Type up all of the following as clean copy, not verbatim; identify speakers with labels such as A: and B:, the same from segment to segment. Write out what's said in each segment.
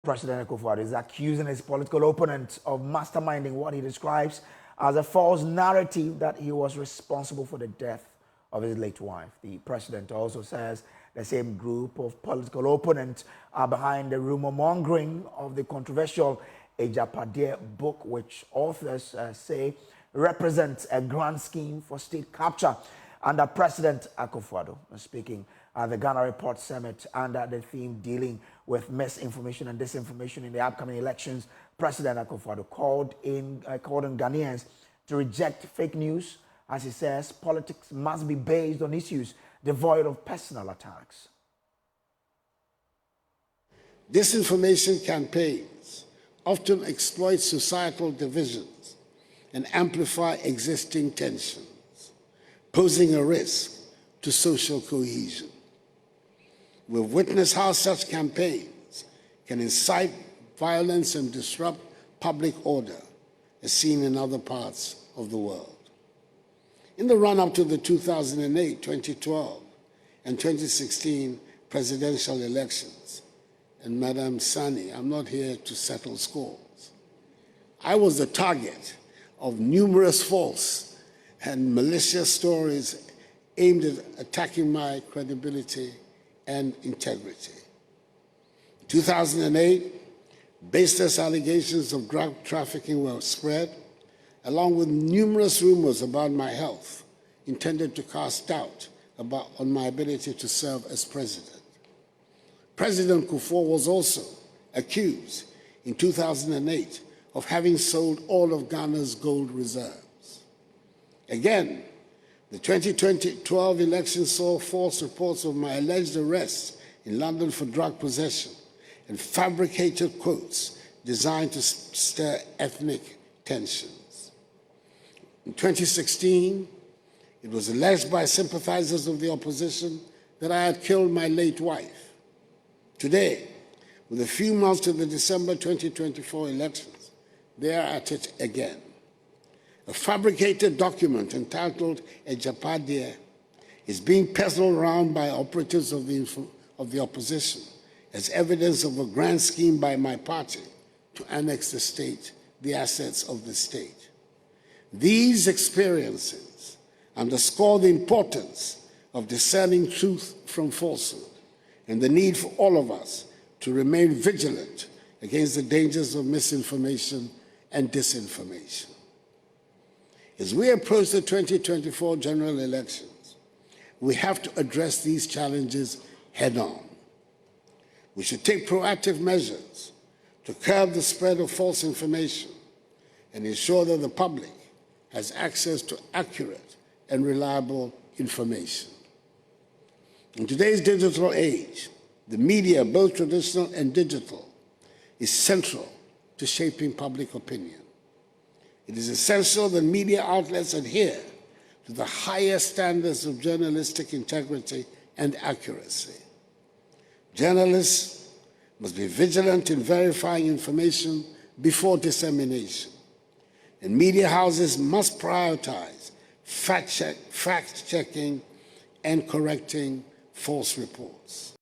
A: President Akufo-Addo is accusing his political opponent of masterminding what he describes as a false narrative that he was responsible for the death of his late wife. The president also says the same group of political opponents are behind the rumor mongering of the controversial Agyapadie book, which authors say represents a grand scheme for state capture under President Akufo-Addo. Speaking at the Ghana Report Summit under the theme dealing with misinformation and disinformation in the upcoming elections, President Akufo-Addo called on Ghanaians to reject fake news. As he says, politics must be based on issues devoid of personal attacks.
B: Disinformation campaigns often exploit societal divisions and amplify existing tensions, posing a risk to social cohesion. We've witnessed how such campaigns can incite violence and disrupt public order, as seen in other parts of the world. In the run-up to the 2008, 2012, and 2016 presidential elections, and Madam Sani, I'm not here to settle scores, I was the target of numerous false and malicious stories aimed at attacking my credibility and integrity. In 2008, baseless allegations of drug trafficking were spread, along with numerous rumors about my health intended to cast doubt on my ability to serve as president. President Kufuor was also accused in 2008 of having sold all of Ghana's gold reserves. Again, the 2012 election saw false reports of my alleged arrest in London for drug possession and fabricated quotes designed to stir ethnic tensions. In 2016, it was alleged by sympathizers of the opposition that I had killed my late wife. Today, with a few months to the December 2024 elections, they are at it again. A fabricated document entitled Agyapadie is being peddled around by operatives of the opposition as evidence of a grand scheme by my party to annex the assets of the state. These experiences underscore the importance of discerning truth from falsehood and the need for all of us to remain vigilant against the dangers of misinformation and disinformation. As we approach the 2024 general elections, we have to address these challenges head-on. We should take proactive measures to curb the spread of false information and ensure that the public has access to accurate and reliable information. In today's digital age, the media, both traditional and digital, is central to shaping public opinion. It is essential that media outlets adhere to the highest standards of journalistic integrity and accuracy. Journalists must be vigilant in verifying information before dissemination, and media houses must prioritize fact-checking and correcting false reports.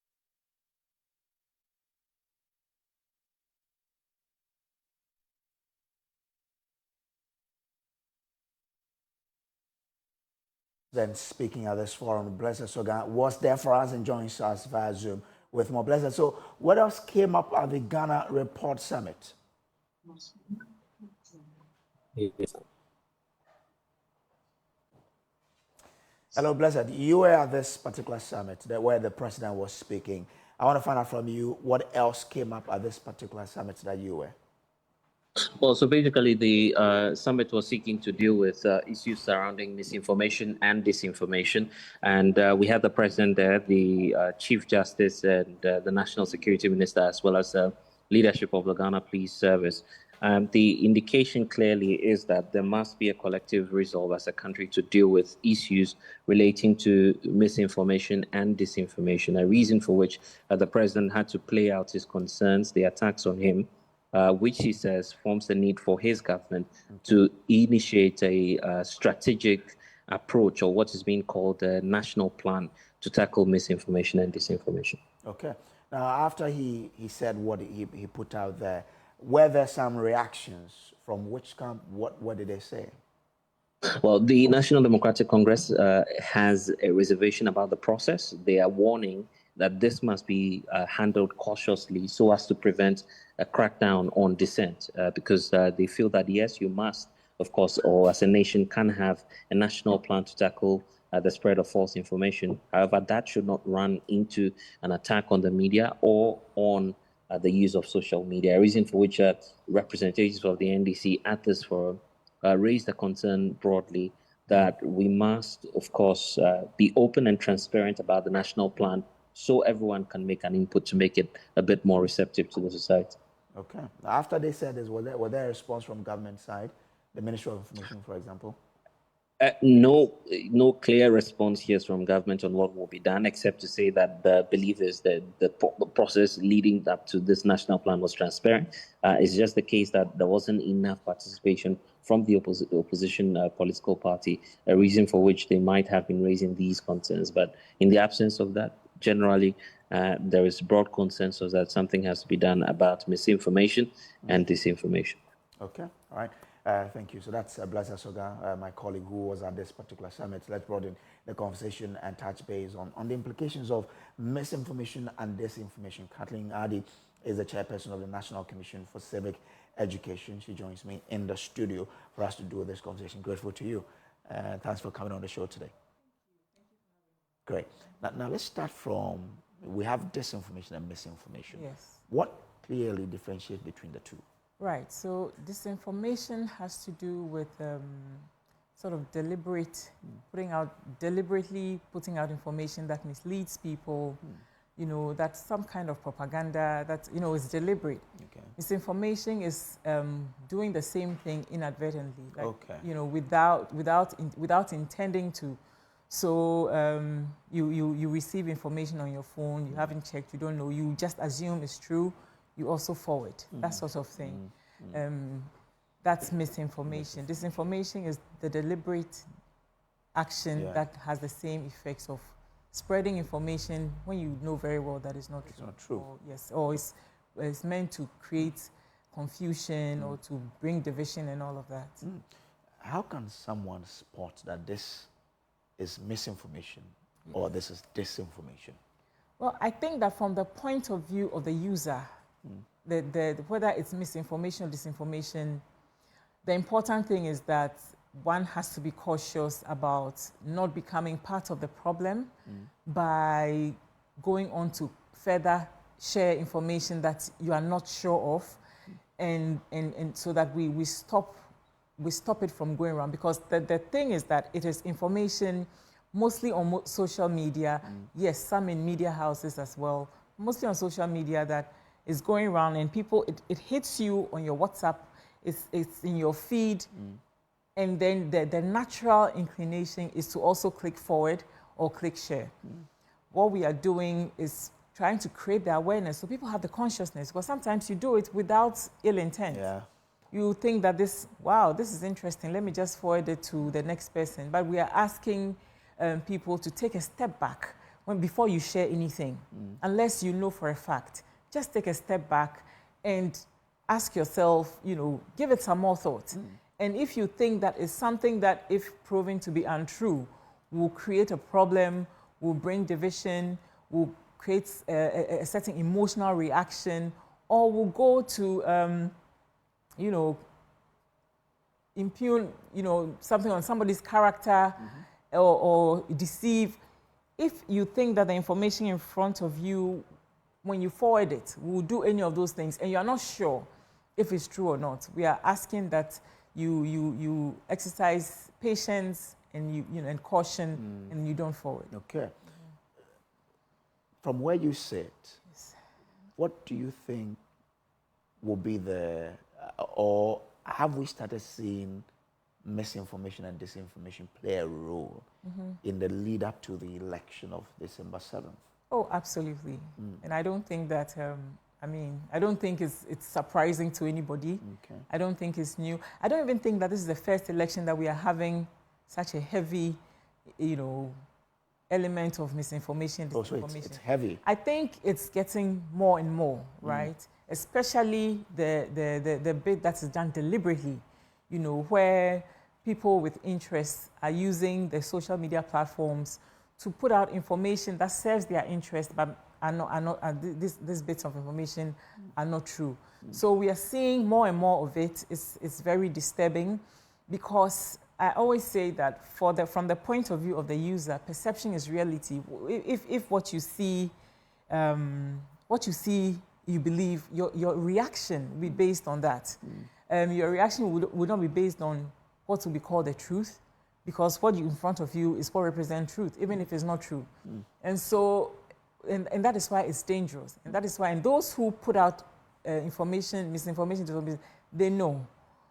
A: Then speaking at this forum, Blessed Soga was there for us and joins us via Zoom with more. Blessed. So what else came up at the Ghana Report Summit?
C: Yes.
A: Hello, Blessed. You were at this particular summit where the president was speaking. I want to find out from you what else came up at this particular summit that you were.
C: Well, so basically the summit was seeking to deal with issues surrounding misinformation and disinformation. And we had the president there, the Chief Justice and the National Security Minister, as well as leadership of the Ghana Police Service. The indication clearly is that there must be a collective resolve as a country to deal with issues relating to misinformation and disinformation, a reason for which the president had to play out his concerns, the attacks on him, which he says forms the need for his government to initiate a strategic approach, or what is being called a national plan to tackle misinformation and disinformation.
A: Okay. Now, after he said what he put out there, were there some reactions from which camp? What did they say?
C: Well, the National Democratic Congress has a reservation about the process. They are warning that this must be handled cautiously so as to prevent a crackdown on dissent, because they feel that, yes, you must, of course, or as a nation can have a national plan to tackle the spread of false information. However, that should not run into an attack on the media or on the use of social media, a reason for which representatives of the NDC at this forum raised the concern broadly that we must, of course, be open and transparent about the national plan so everyone can make an input to make it a bit more receptive to the society.
A: Okay. After they said this, was there a response from government side, the Ministry of Information, for example?
C: No clear response here from government on what will be done, except to say that the belief is that the process leading up to this national plan was transparent. It's just the case that there wasn't enough participation from the opposition political party, a reason for which they might have been raising these concerns. But in the absence of that, generally, there is broad consensus that something has to be done about misinformation and disinformation.
A: Okay, all right. Thank you. So that's Blaise Soga, my colleague who was at this particular summit. Let's broaden the conversation and touch base on the implications of misinformation and disinformation. Akufo-Addo is the chairperson of the National Commission for Civic Education. She joins me in the studio for us to do this conversation. Grateful to you. Thanks for coming on the show today. Great. Now let's start from, we have disinformation and misinformation.
D: Yes.
A: What clearly differentiates between the two?
D: Right. So disinformation has to do with sort of deliberately putting out information that misleads people. You know, that's some kind of propaganda that, you know, is deliberate.
A: Okay.
D: Misinformation is doing the same thing inadvertently, like,
A: Okay.
D: you know, without intending to. So you receive information on your phone, you haven't checked, you don't know, you just assume it's true. You also forward, that sort of thing. That's misinformation. Disinformation is the deliberate action that has the same effects of spreading information when you know very well that it's not true.
A: It's not true.
D: Or, yes, or it's meant to create confusion or to bring division and all of that.
A: How can someone spot that this is misinformation or this is disinformation?
D: Well, I think that from the point of view of the user, whether it's misinformation or disinformation, the important thing is that one has to be cautious about not becoming part of the problem by going on to further share information that you are not sure of, and so that we stop it from going around. Because the thing is that it is information mostly on social media, yes, some in media houses as well, mostly on social media that is going around, and people, it hits you on your WhatsApp, it's in your feed, and then the natural inclination is to also click forward or click share. What we are doing is trying to create the awareness so people have the consciousness, because sometimes you do it without ill intent.
A: Yeah.
D: You think that this is interesting, let me just forward it to the next person. But we are asking people to take a step back before you share anything, unless you know for a fact. Just take a step back and ask yourself, you know, give it some more thought. And if you think that is something that, if proven to be untrue, will create a problem, will bring division, will create a certain emotional reaction, or will go to, you know, impugn, you know, something on somebody's character, or deceive. If you think that the information in front of you, when you forward it, will do any of those things, and you are not sure if it's true or not, we are asking that you exercise patience and and caution, and you don't forward.
A: Okay. From where you sit, what do you think will be or have we started seeing misinformation and disinformation play a role in the lead up to the election of December 7th?
D: Oh, absolutely. And I don't think that, I don't think it's surprising to anybody.
A: Okay.
D: I don't think it's new. I don't even think that this is the first election that we are having such a heavy, element of misinformation,
A: Also,
D: disinformation.
A: it's heavy.
D: I think it's getting more and more, right? Especially the bit that is done deliberately, you know, where people with interests are using the social media platforms to put out information that serves their interest, but these bits of information are not true. So we are seeing more and more of it. It's very disturbing, because I always say that from the point of view of the user, perception is reality. If what you see, you believe, your reaction will be based on that. Your reaction would not be based on what would be called the truth, because what you in front of you is what represents truth, even if it's not true. And so, and that is why it's dangerous. And that is why, and those who put out information, misinformation, they know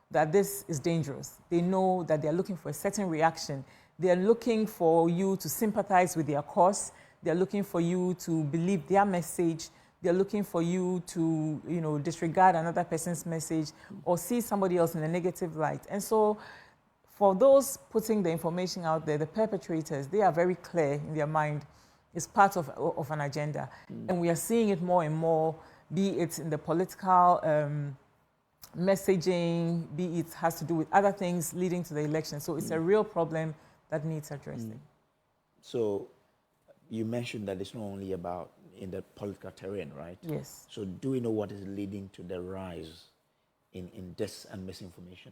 D: that this is dangerous. They know that they're looking for a certain reaction. They're looking for you to sympathize with their cause. They're looking for you to believe their message. They're looking for you to, you know, disregard another person's message or see somebody else in a negative light. And so for those putting the information out there, the perpetrators, they are very clear in their mind. It's part of an agenda. And we are seeing it more and more, be it in the political messaging, be it has to do with other things leading to the election. So it's a real problem that needs addressing. So
A: you mentioned that it's not only about in the political terrain, right?
D: Yes.
A: So do we know what is leading to the rise in dis and misinformation?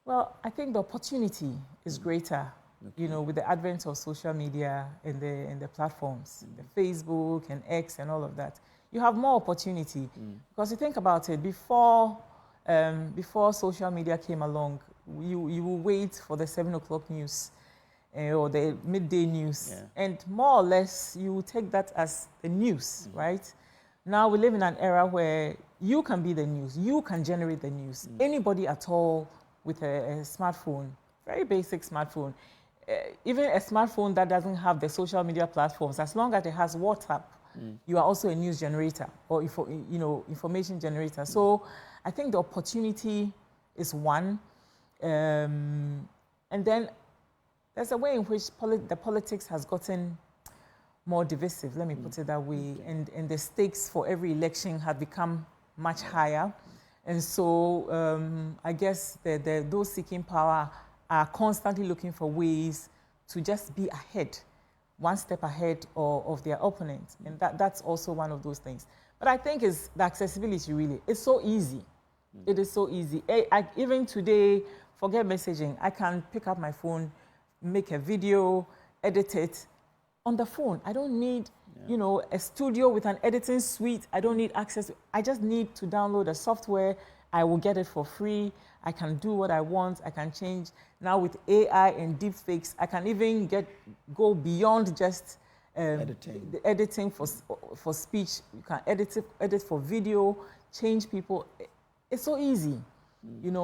D: Well, I think the opportunity is greater, you know, with the advent of social media and the platforms, the Facebook and X and all of that. You have more opportunity because you think about it, before social media came along, you will wait for the 7 o'clock news or the midday news, and more or less you will take that as the news, right? Now we live in an era where you can be the news, you can generate the news. Anybody at all with a smartphone, very basic smartphone, even a smartphone that doesn't have the social media platforms, as long as it has WhatsApp, you are also a news generator or information generator. So I think the opportunity is one, and then there's a way in which the politics has gotten more divisive, let me put it that way, and the stakes for every election have become much higher. And so I guess those seeking power are constantly looking for ways to just be ahead, one step ahead of their opponent. And that's also one of those things. But I think it's the accessibility, really. It's so easy. It is so easy. Even today, forget messaging. I can pick up my phone, make a video, edit it on the phone. I don't need a studio with an editing suite. I don't need access. I just need to download a software. I will get it for free. I can do what I want. I can change. Now with AI and deepfakes, I can even go beyond just the editing for speech. You can edit for video, change people. It's so easy,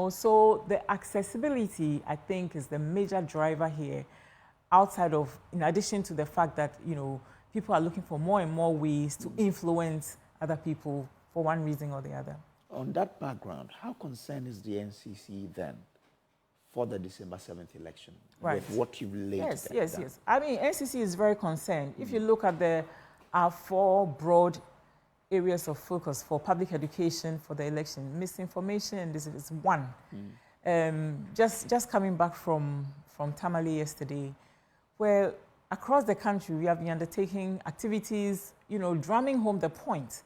D: So the accessibility, I think, is the major driver here. In addition to the fact that people are looking for more and more ways to influence other people for one reason or the other.
A: On that background, how concerned is the NCC then for the December 7th election?
D: Right.
A: With what you've laid down?
D: Yes. I mean, NCC is very concerned. If you look at our 4 broad areas of focus for public education for the election, misinformation, and this is one. Just coming back from Tamale yesterday, where across the country we have been undertaking activities, drumming home the point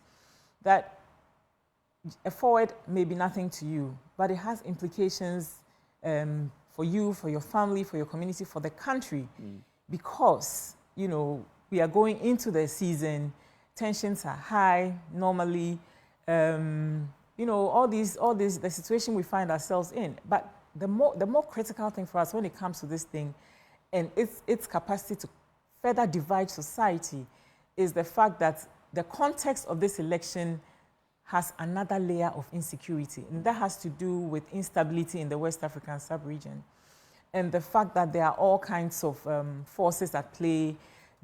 D: that a forward may be nothing to you, but it has implications for you, for your family, for your community, for the country, because, we are going into the season, tensions are high normally, the situation we find ourselves in. But the more critical thing for us when it comes to this thing and its capacity to further divide society is the fact that the context of this election has another layer of insecurity, and that has to do with instability in the West African sub-region, and the fact that there are all kinds of forces at play,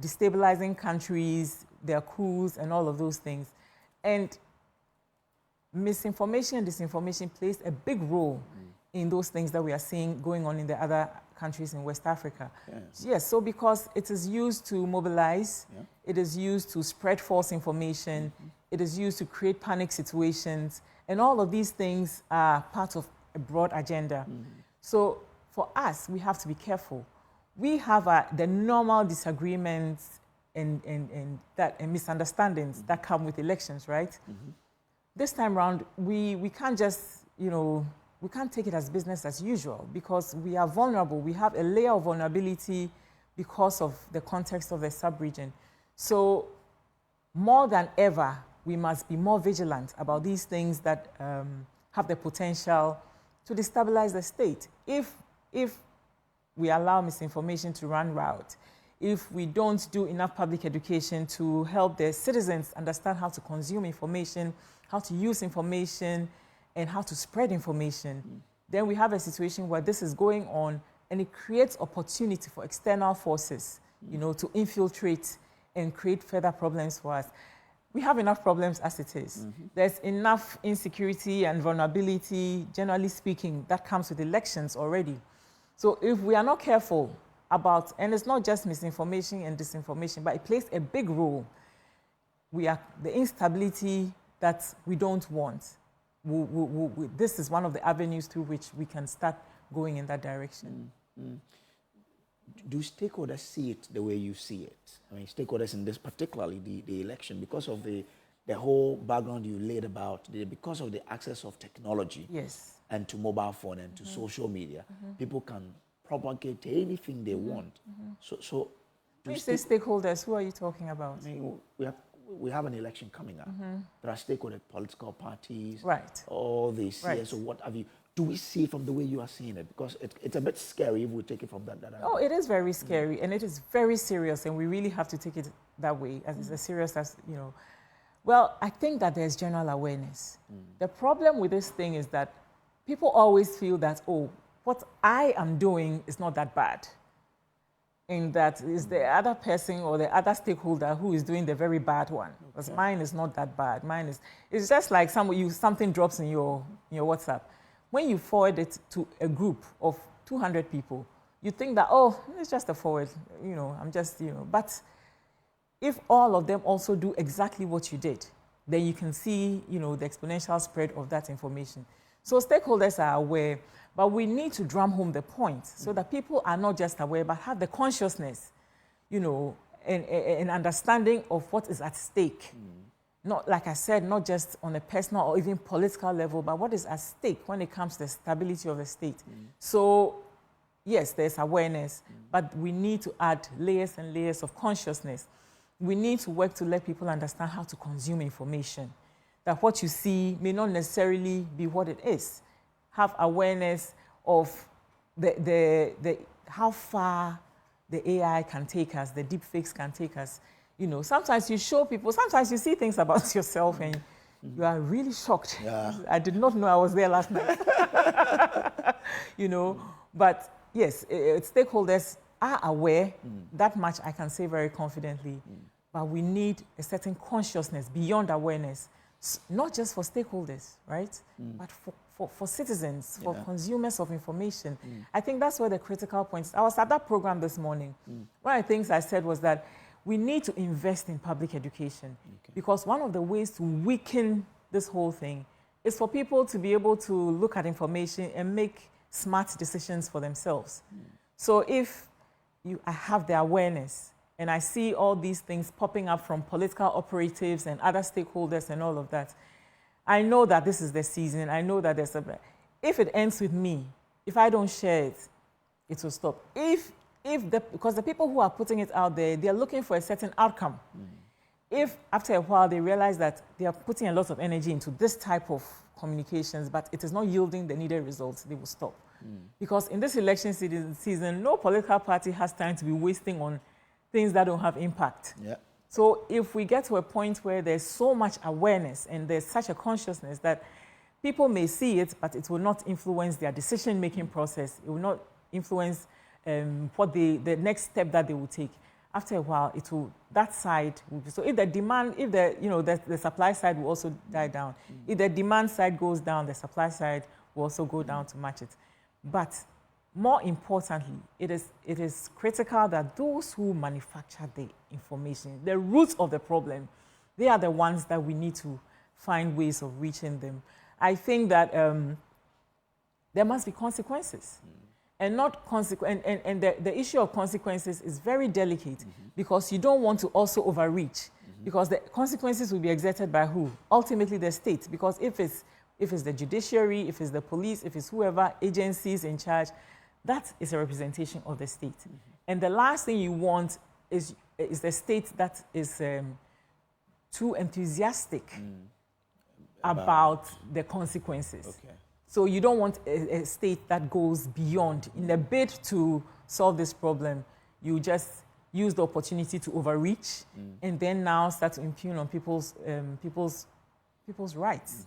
D: destabilizing countries, there are coups and all of those things. And misinformation and disinformation plays a big role in those things that we are seeing going on in the other countries in West Africa.
A: Yes.
D: Yes, so because it is used to mobilize, it is used to spread false information, it is used to create panic situations, and all of these things are part of a broad agenda. So for us, we have to be careful. We have the normal disagreements and misunderstandings that come with elections, right? This time around, we can't just, we can't take it as business as usual because we are vulnerable. We have a layer of vulnerability because of the context of the sub-region. So more than ever, we must be more vigilant about these things that have the potential to destabilize the state. If we allow misinformation to run riot, if we don't do enough public education to help the citizens understand how to consume information, how to use information, and how to spread information, then we have a situation where this is going on and it creates opportunity for external forces, to infiltrate and create further problems for us. We have enough problems as it is. There's enough insecurity and vulnerability, generally speaking, that comes with elections already. So if we are not careful about, and it's not just misinformation and disinformation, but it plays a big role, the instability that we don't want. This is one of the avenues through which we can start going in that direction.
A: Do stakeholders see it the way you see it? I mean, stakeholders in this, particularly the election, because of the whole background you laid about, because of the access of technology,
D: yes,
A: and to mobile phone and to social media, people can propagate anything they want. So
D: when you say stakeholders, who are you talking about?
A: I mean, we have an election coming up. There are stakeholder political parties,
D: right?
A: All these,
D: right.
A: So what have you? Do we see it from the way you are seeing it? Because it's a bit scary if we take it from that.
D: Oh, it is very scary, and it is very serious, and we really have to take it that way, as serious as, Well, I think that there's general awareness. The problem with this thing is that people always feel that, oh, what I am doing is not that bad. And that is the other person or the other stakeholder who is doing the very bad one. Because mine is not that bad. It's just like something drops in your WhatsApp. When you forward it to a group of 200 people, you think that, oh, it's just a forward, I'm just, But if all of them also do exactly what you did, then you can see, the exponential spread of that information. So stakeholders are aware, but we need to drum home the point so that people are not just aware, but have the consciousness, and understanding of what is at stake. Not, like I said, not just on a personal or even political level, but what is at stake when it comes to the stability of the state. So, yes, there's awareness, but we need to add layers and layers of consciousness. We need to work to let people understand how to consume information, that what you see may not necessarily be what it is. Have awareness of how far the AI can take us, the deepfakes can take us. Sometimes you show people, sometimes you see things about yourself and you are really shocked. Yeah. I did not know I was there last night. But yes, stakeholders are aware, that much I can say very confidently, but we need a certain consciousness beyond awareness, not just for stakeholders, right? But for citizens, for consumers of information. I think that's where the critical point is. I was at that program this morning. One of the things I said was that we need to invest in public education because one of the ways to weaken this whole thing is for people to be able to look at information and make smart decisions for themselves. So if I have the awareness and I see all these things popping up from political operatives and other stakeholders and all of that, I know that this is the season. I know that if it ends with me, if I don't share it, it will stop. Because the people who are putting it out there, they are looking for a certain outcome. If after a while they realize that they are putting a lot of energy into this type of communications, but it is not yielding the needed results, they will stop. Because in this election season, no political party has time to be wasting on things that don't have impact. Yeah. So if we get to a point where there's so much awareness and there's such a consciousness that people may see it, but it will not influence their decision-making process, it will not influence what the next step that they will take, after a while, that side will be, so if the demand, if the supply side will also die down. If the demand side goes down, the supply side will also go down to match it. But more importantly, it is critical that those who manufacture the information, the roots of the problem, they are the ones that we need to find ways of reaching them. I think that there must be consequences. And not and the issue of consequences is very delicate because you don't want to also overreach because the consequences will be exerted by who? Ultimately the state, because if it's the judiciary, if it's the police, if it's whoever agencies in charge, that is a representation of the state. And the last thing you want is the state that is too enthusiastic about the consequences.
A: Okay.
D: So you don't want a state that goes beyond. In the bid to solve this problem, you just use the opportunity to overreach and then now start to impugn on people's rights,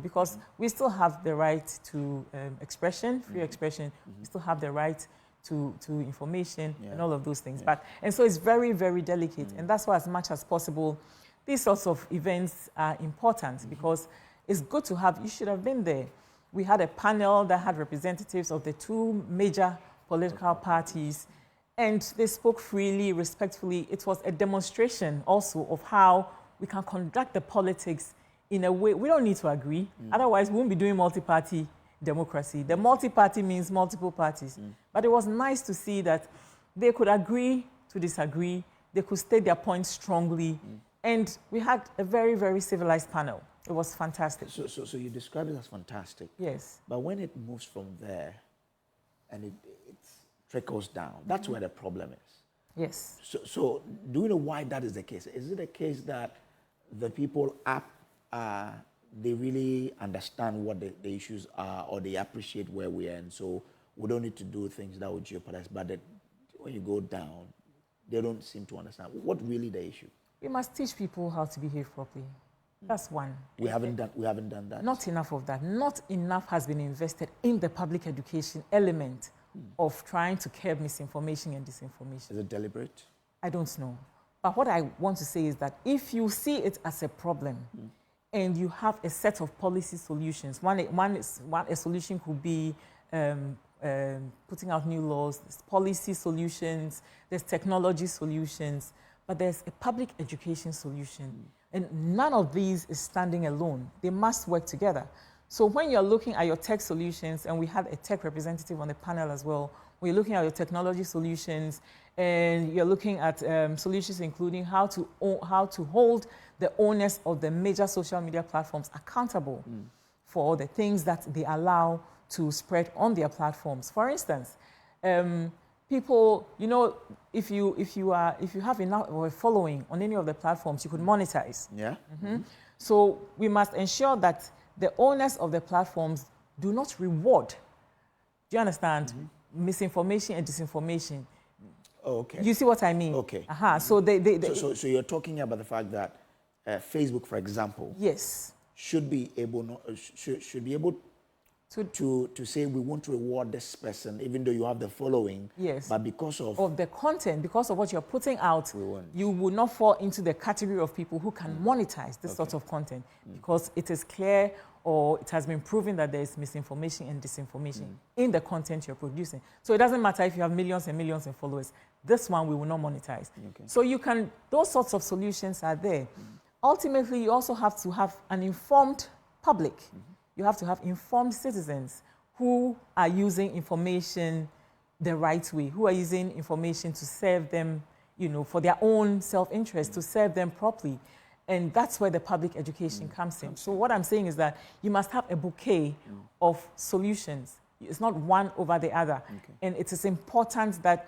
D: because we still have the right to expression, free expression. We still have the right to information and all of those things. And so it's very, very delicate. And that's why as much as possible, these sorts of events are important because it's good to have, you should have been there. We had a panel that had representatives of the two major political parties, and they spoke freely, respectfully. It was a demonstration also of how we can conduct the politics in a way. We don't need to agree. Otherwise, we won't be doing multi-party democracy. The multi-party means multiple parties. But it was nice to see that they could agree to disagree. They could state their points strongly. And we had a very, very civilized panel. It was fantastic.
A: So you describe it as fantastic.
D: Yes.
A: But when it moves from there and it trickles down, that's where the problem is.
D: Yes.
A: So do you know why that is the case? Is it a case that the people they really understand what the issues are, or they appreciate where we are, and so we don't need to do things that would jeopardize, but when you go down, they don't seem to understand what really the issue?
D: We must teach people how to behave properly. That's one.
A: We haven't done that.
D: Not enough of that. Not enough has been invested in the public education element of trying to curb misinformation and disinformation.
A: Is it deliberate?
D: I don't know. But what I want to say is that if you see it as a problem and you have a set of policy solutions, a solution could be putting out new laws, there's policy solutions, there's technology solutions, but there's a public education solution. And none of these is standing alone. They must work together. So when you're looking at your tech solutions, and we had a tech representative on the panel as well, when you're looking at your technology solutions, and you're looking at solutions including how to hold the owners of the major social media platforms accountable for the things that they allow to spread on their platforms. For instance, people, if you have enough of a following on any of the platforms, you could monetize.
A: Yeah.
D: So we must ensure that the owners of the platforms do not reward. Do you understand? Misinformation and disinformation.
A: Oh, okay.
D: You see what I mean?
A: Okay.
D: So
A: So you're talking about the fact that Facebook, for example,
D: yes,
A: should be able to say we won't reward this person even though you have the following.
D: Yes.
A: But because of
D: the content, because of what you're putting out,
A: We won't.
D: you will not fall into the category of people who can monetize this sort of content because it is clear or it has been proven that there is misinformation and disinformation in the content you're producing. So it doesn't matter if you have millions and millions of followers. This one we will not monetize.
A: Okay.
D: So those sorts of solutions are there. Ultimately, you also have to have an informed public. You have to have informed citizens who are using information the right way, who are using information to serve them, for their own self-interest, to serve them properly. And that's where the public education comes in. So what I'm saying is that you must have a bouquet of solutions. It's not one over the other.
A: Okay.
D: And it is important that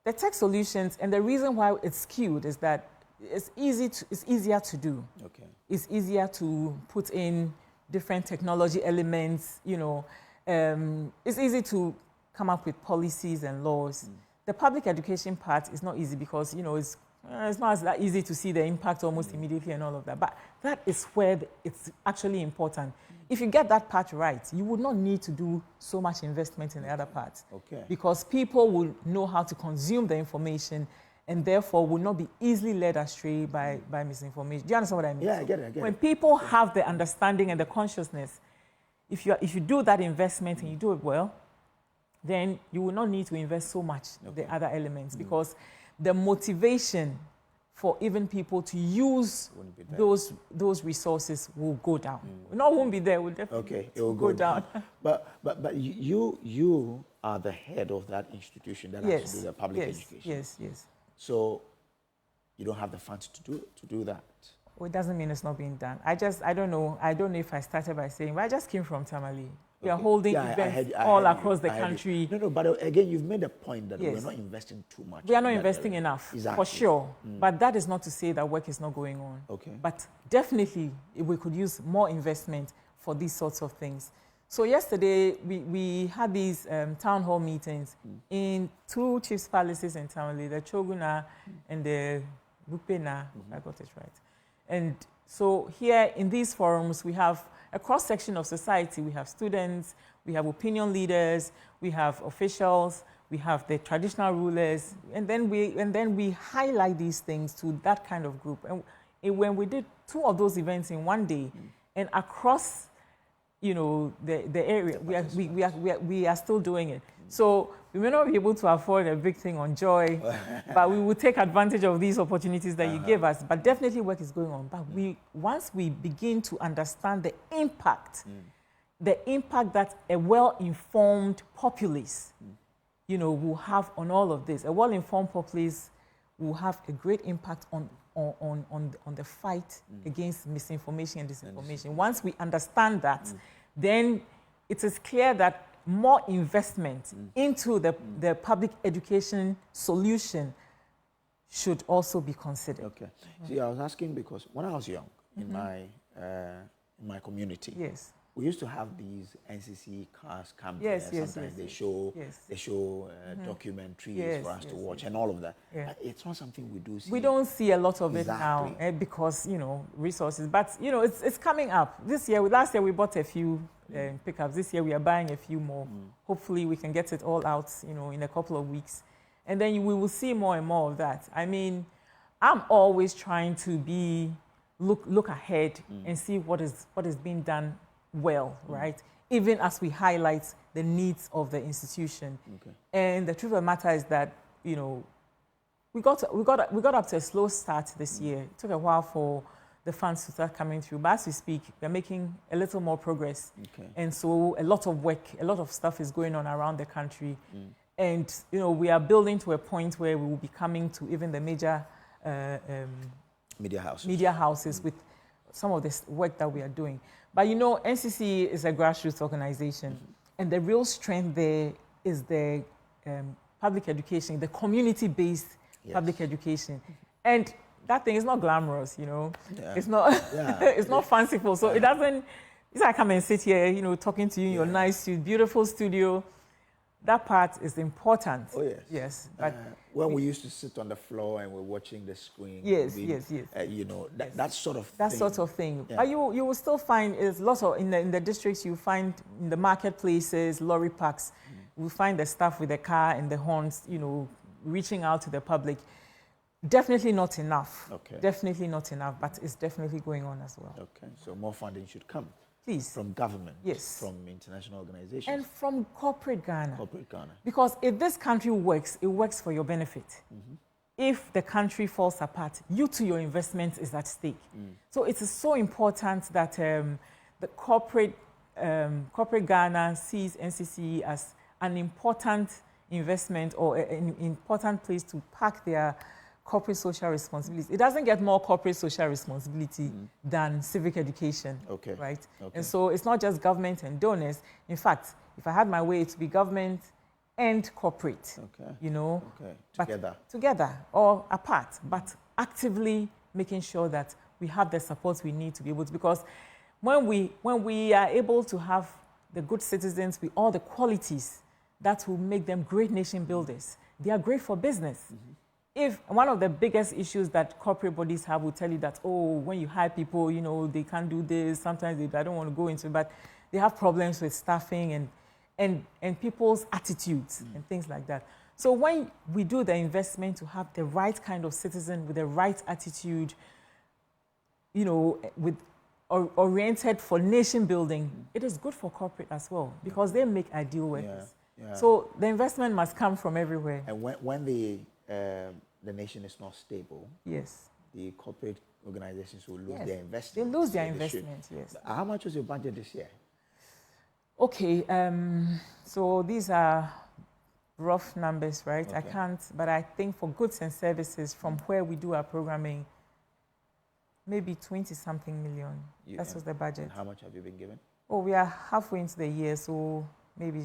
D: the tech solutions, and the reason why it's skewed is that it's easier to do.
A: Okay.
D: It's easier to put in different technology elements, it's easy to come up with policies and laws. The public education part is not easy because, it's not that easy to see the impact almost immediately and all of that. But that is where it's actually important. If you get that part right, you would not need to do so much investment in the other parts.
A: Okay.
D: Because people will know how to consume the information and therefore will not be easily led astray by misinformation. Do you understand what I mean?
A: Yeah, I get it.
D: When people have the understanding and the consciousness, if you do that investment and you do it well, then you will not need to invest so much in the other elements, because the motivation for even people to use those resources will go down. Won't be there. Will definitely
A: it will
D: go down.
A: But you are the head of that institution that has to do the public education.
D: Yes.
A: So you don't have the funds to do that.
D: Well, it doesn't mean it's not being done. I don't know. I don't know if I started by saying, but I just came from Tamale. We are holding events all across the country.
A: No, but again, you've made a point that we're not investing too much.
D: We are not investing enough, for sure. But that is not to say that work is not going on.
A: Okay.
D: But definitely, we could use more investment for these sorts of things. So yesterday, we had these town hall meetings in 2 chiefs' palaces in Tamale, the Choguna and the Bupena, I got it right. And so here in these forums, we have a cross-section of society. We have students, we have opinion leaders, we have officials, we have the traditional rulers, and then we highlight these things to that kind of group. And when we did 2 of those events in one day, and across, the area, we are still doing it. So we may not be able to afford a big thing on Joy, but we will take advantage of these opportunities that you gave us. But definitely work is going on. But once we begin to understand the impact that a well-informed populace, will have on all of this. A well-informed populace will have a great impact on the fight against misinformation and disinformation. Once we understand that, then it is clear that more investment into the public education solution should also be considered.
A: Okay. See, I was asking because when I was young, in my community, we used to have these NCC cars come there. Sometimes they show documentaries for us to watch and all of that. It's not something we do see.
D: We don't see a lot of it now because, resources. But, it's coming up. Last year we bought a few pickups. This year we are buying a few more. Hopefully we can get it all out, in a couple of weeks. And then we will see more and more of that. I mean, I'm always trying to look ahead and see what is being done well, right? Even as we highlight the needs of the institution. Okay. And the truth of the matter is that, we got up to a slow start this year. It took a while for the funds to start coming through. But as we speak, we're making a little more progress. Okay. And so a lot of work, a lot of stuff is going on around the country. And, we are building to a point where we will be coming to even the major media houses with some of this work that we are doing. But NCC is a grassroots organization, and the real strength there is the public education, the community-based public education. And that thing is not glamorous, It's not it's not fanciful. So it doesn't, it's like I come and sit here, talking to you in your nice, beautiful studio. That part is important.
A: Oh, yes.
D: Yes. But
A: when we used to sit on the floor and we're watching the screen.
D: Yes.
A: That sort of thing.
D: That sort of thing. Yeah. But you will still find, there's lots of, in the districts, you find in the marketplaces, lorry parks, we find the staff with the car and the horns, reaching out to the public. Definitely not enough. Okay. Definitely not enough, but it's definitely going on as well.
A: Okay. So more funding should come.
D: Please.
A: From government.
D: Yes.
A: From international organizations.
D: And from corporate Ghana.
A: Corporate Ghana.
D: Because if this country works, it works for your benefit. If the country falls apart, your investment is at stake. So it is so important that the corporate Ghana sees NCC as an important investment or an important place to park their corporate social responsibilities. It doesn't get more corporate social responsibility than civic education, right? Okay. And so it's not just government and donors. In fact, if I had my way, it would be government and corporate, together or apart, but actively making sure that we have the support we need to be able to, because when we are able to have the good citizens with all the qualities that will make them great nation builders, they are great for business. If one of the biggest issues that corporate bodies have will tell you that, when you hire people, they can't do this, sometimes I don't want to go into it, but they have problems with staffing and people's attitudes and things like that. So when we do the investment to have the right kind of citizen with the right attitude, oriented for nation building, it is good for corporate as well because they make ideal workers.
A: Yeah.
D: So the investment must come from everywhere.
A: And when the nation is not stable,
D: yes,
A: the corporate organizations will lose
D: yes.
A: their investment.
D: They lose their investment, yes.
A: How much was your budget this year?
D: Okay, so these are rough numbers, right?
A: Okay.
D: I can't, but I think for goods and services from where we do our programming, maybe 20-something million. That was the budget.
A: And how much have you been given?
D: Oh, we are halfway into the year, so maybe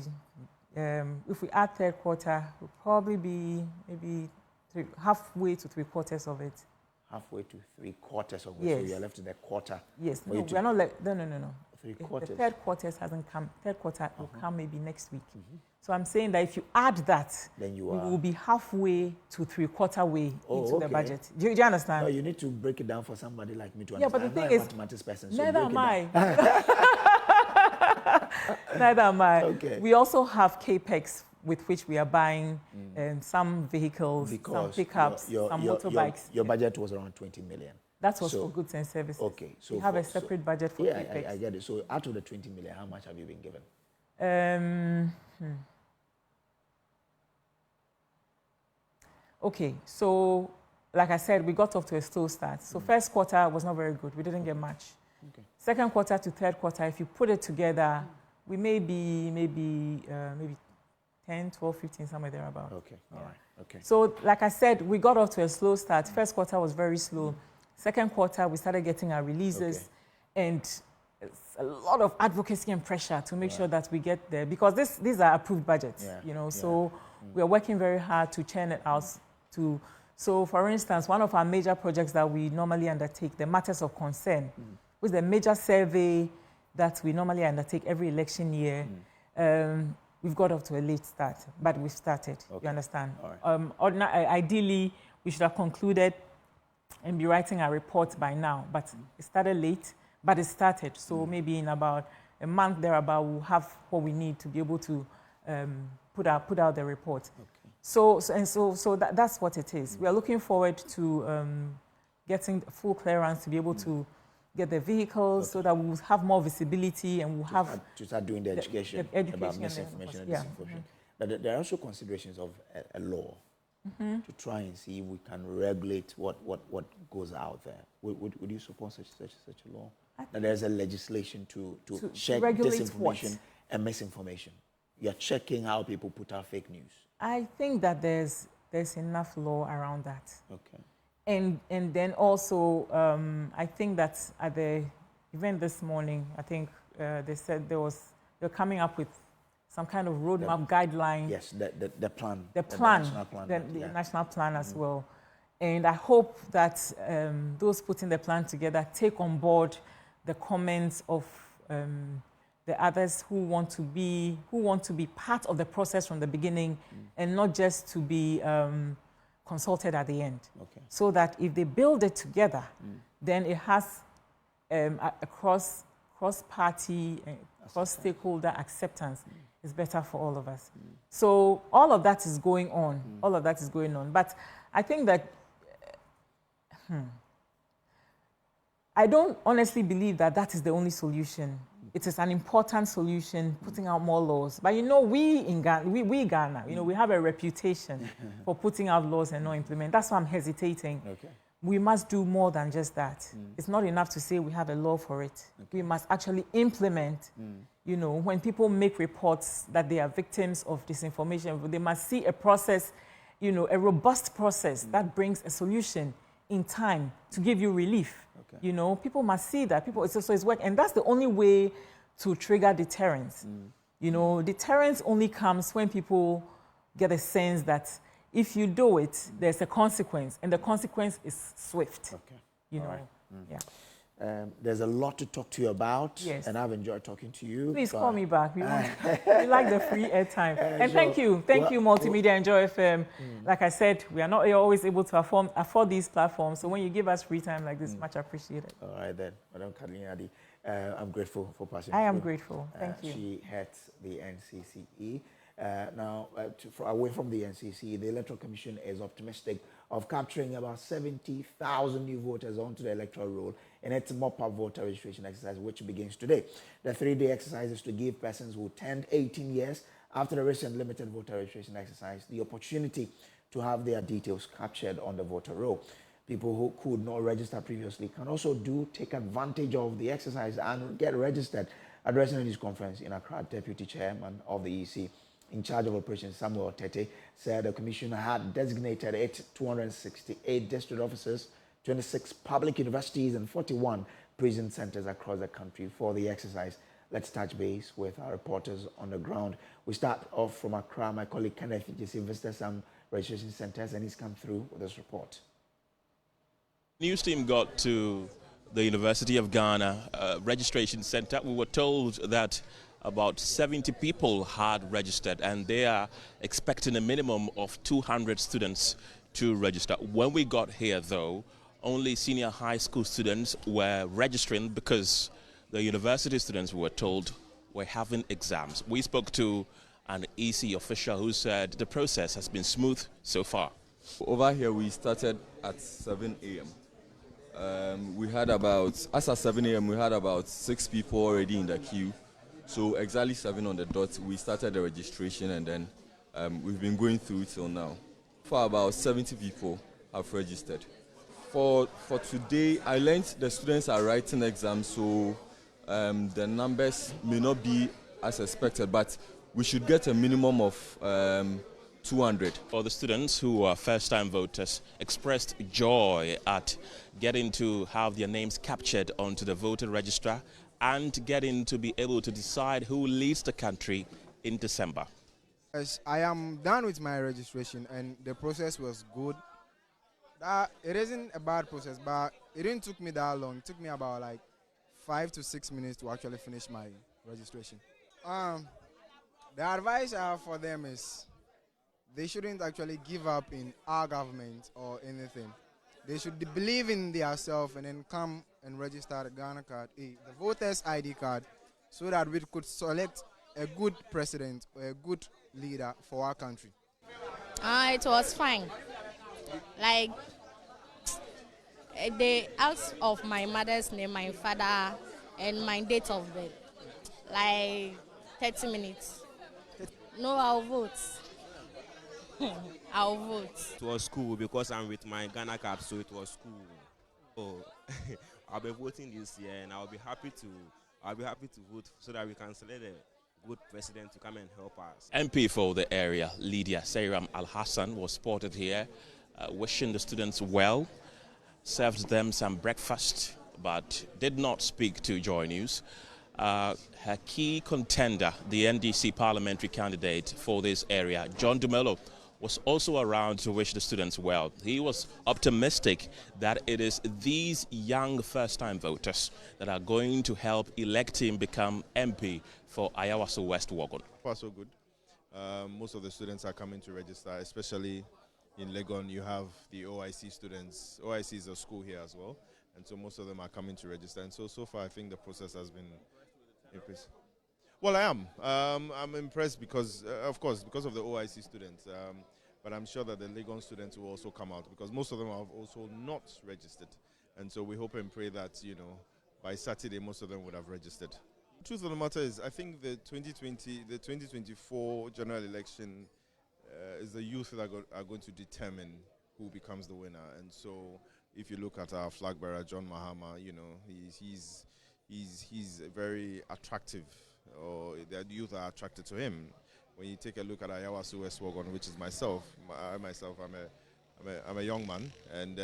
D: if we add third quarter, we'll probably be maybe halfway to 3/4 of it.
A: Halfway to 3/4 of it,
D: yes.
A: so you're left in a quarter.
D: Yes, no, we are not like, no.
A: 3/4.
D: The third quarter hasn't come. Third quarter will come maybe next week. So I'm saying that if you add that,
A: then we
D: will be halfway to 3/4 way into the budget. Do you understand?
A: No, you need to break it down for somebody like me to understand.
D: Yeah, but the thing is,
A: mathematics person, so
D: neither am I. Neither am I.
A: Okay.
D: We also have capex with which we are buying some vehicles, some pickups, some motorbikes.
A: Your budget was around 20 million.
D: That was for goods and services.
A: Okay, so
D: we have a separate budget for capex.
A: I get it. So out of the 20 million, how much have you been given?
D: Okay, so like I said, we got off to a slow start. So first quarter was not very good. We didn't get much.
A: Okay.
D: Second quarter to third quarter, if you put it together, we may be maybe 10, 12, 15, somewhere thereabout.
A: Okay, all right, okay.
D: So like I said, we got off to a slow start. First quarter was very slow. Second quarter, we started getting our releases. And it's a lot of advocacy and pressure to make sure that we get there because these are approved budgets, so we are working very hard to churn it out. So for instance, one of our major projects that we normally undertake, the Matters of Concern, which is a major survey that we normally undertake every election year. We've got off to a late start, but we've started, you understand? All right. Ideally, we should have concluded and be writing our report by now, but it started late, but it started. So maybe in about a month thereabout, we'll have what we need to be able to put out the report. Okay. So that's what it is. We are looking forward to getting full clearance to be able to get the vehicles so that we'll have more visibility and we'll have...
A: To start doing the education about misinformation and disinformation. But there are also considerations of a law to try and see if we can regulate what goes out there. Would you support such a law? That there's a legislation to check disinformation and misinformation. You're checking how people put out fake news.
D: I think that there's enough law around that.
A: Okay.
D: And then also, I think that at the event this morning, I think they said they're coming up with some kind of roadmap guideline.
A: Yes, the plan.
D: The plan.
A: National plan.
D: The national plan as well. And I hope that those putting the plan together take on board the comments of the others who want to be part of the process from the beginning and not just to be consulted at the end. Okay. So that if they build it together, then it has a cross-party, cross-stakeholder acceptance. It's better for all of us. So all of that is going on. All of that is going on. But I think that I don't honestly believe that that is the only solution. It is an important solution, putting out more laws. But you know, we in Ghana, you know, we have a reputation for putting out laws and not implement. That's why I'm hesitating. Okay. We must do more than just that. It's not enough to say we have a law for it. Okay. We must actually implement. You know, when people make reports that they are victims of disinformation, they must see a process, you know, a robust process that brings a solution in time to give you relief. Okay. You know, people must see that. So it's work, and that's the only way to trigger deterrence. You know, deterrence only comes when people get a sense that if you do it, there's a consequence, and the consequence is swift. Okay. You know, right. Yeah.
A: There's a lot to talk to you about,
D: yes.
A: And I've enjoyed talking to you.
D: Please call me back. We like the free airtime. And thank you, Multimedia and Joy FM. Like I said, we are not always able to afford these platforms, so when you give us free time like this, much appreciated. All
A: right then, Madam Kadlinyadi, I'm grateful for passing.
D: I am grateful. Thank you.
A: She heads the NCCE. Away from the NCC, the Electoral Commission is optimistic of capturing about 70,000 new voters onto the electoral roll in its mop-up voter registration exercise, which begins today. The 3-day exercise is to give persons who turned 18 years after the recent limited voter registration exercise the opportunity to have their details captured on the voter roll. People who could not register previously can also take advantage of the exercise and get registered. Addressing a news conference in Accra, Deputy Chairman of the EC in charge of operations, Samuel Tete, said the commission had designated 268 district officers, 26 public universities, and 41 prison centers across the country for the exercise. Let's touch base with our reporters on the ground. We start off from Accra. My colleague Kenneth just visited some registration centers and he's come through with this report.
E: News team got to the University of Ghana registration center. We were told that about 70 people had registered and they are expecting a minimum of 200 students to register. When we got here, though, only senior high school students were registering because the university students, we were told, were having exams. We spoke to an EC official who said the process has been smooth so far.
F: Over here, we started at 7 a.m. We had about, as at 7 a.m., we had about 6 people already in the queue. So exactly 7 on the dot, we started the registration and then we've been going through till now. For about 70 people have registered. For today, I learned the students are writing exams, so the numbers may not be as expected, but we should get a minimum of 200.
E: For the students who are first-time voters, expressed joy at getting to have their names captured onto the voter register and getting to be able to decide who leads the country in December.
G: Yes, I am done with my registration and the process was good. It isn't a bad process, but it didn't took me that long. It took me about like 5 to 6 minutes to actually finish my registration. The advice I have for them is they shouldn't actually give up in our government or anything. They should believe in themselves and then come and register the Ghana card, the voters ID card, so that we could select a good president or a good leader for our country.
H: It was fine. Like, they asked of my mother's name, my father, and my date of birth. Like 30 minutes. No, I'll vote. I'll vote.
I: It was cool because I'm with my Ghana card, so it was cool. Oh, I'll be voting this year, and I'll be happy to vote so that we can select a good president to come and help us.
E: MP for the area, Lydia Sairam Al-Hassan, was spotted here wishing the students well, served them some breakfast, but did not speak to Joy News. Her key contender, the NDC parliamentary candidate for this area, John Dumelo, was also around to wish the students well. He was optimistic that it is these young first-time voters that are going to help elect him become MP for Ayawaso West Wuogon.
J: Far so good. Most of the students are coming to register, especially in Legon. You have the OIC students. OIC is a school here as well, and so most of them are coming to register. And so far, I think the process has been impressive. Well, I am. I'm impressed because, of course, because of the OIC students. But I'm sure that the Legon students will also come out because most of them have also not registered. And so we hope and pray that, you know, by Saturday, most of them would have registered. The truth of the matter is, I think the 2024 general election is the youth that are going to determine who becomes the winner. And so if you look at our flag bearer, John Mahama, you know, he's very attractive, or the youth are attracted to him. When you take a look at Ayawaso West Wuogon, which is myself, I'm a young man, and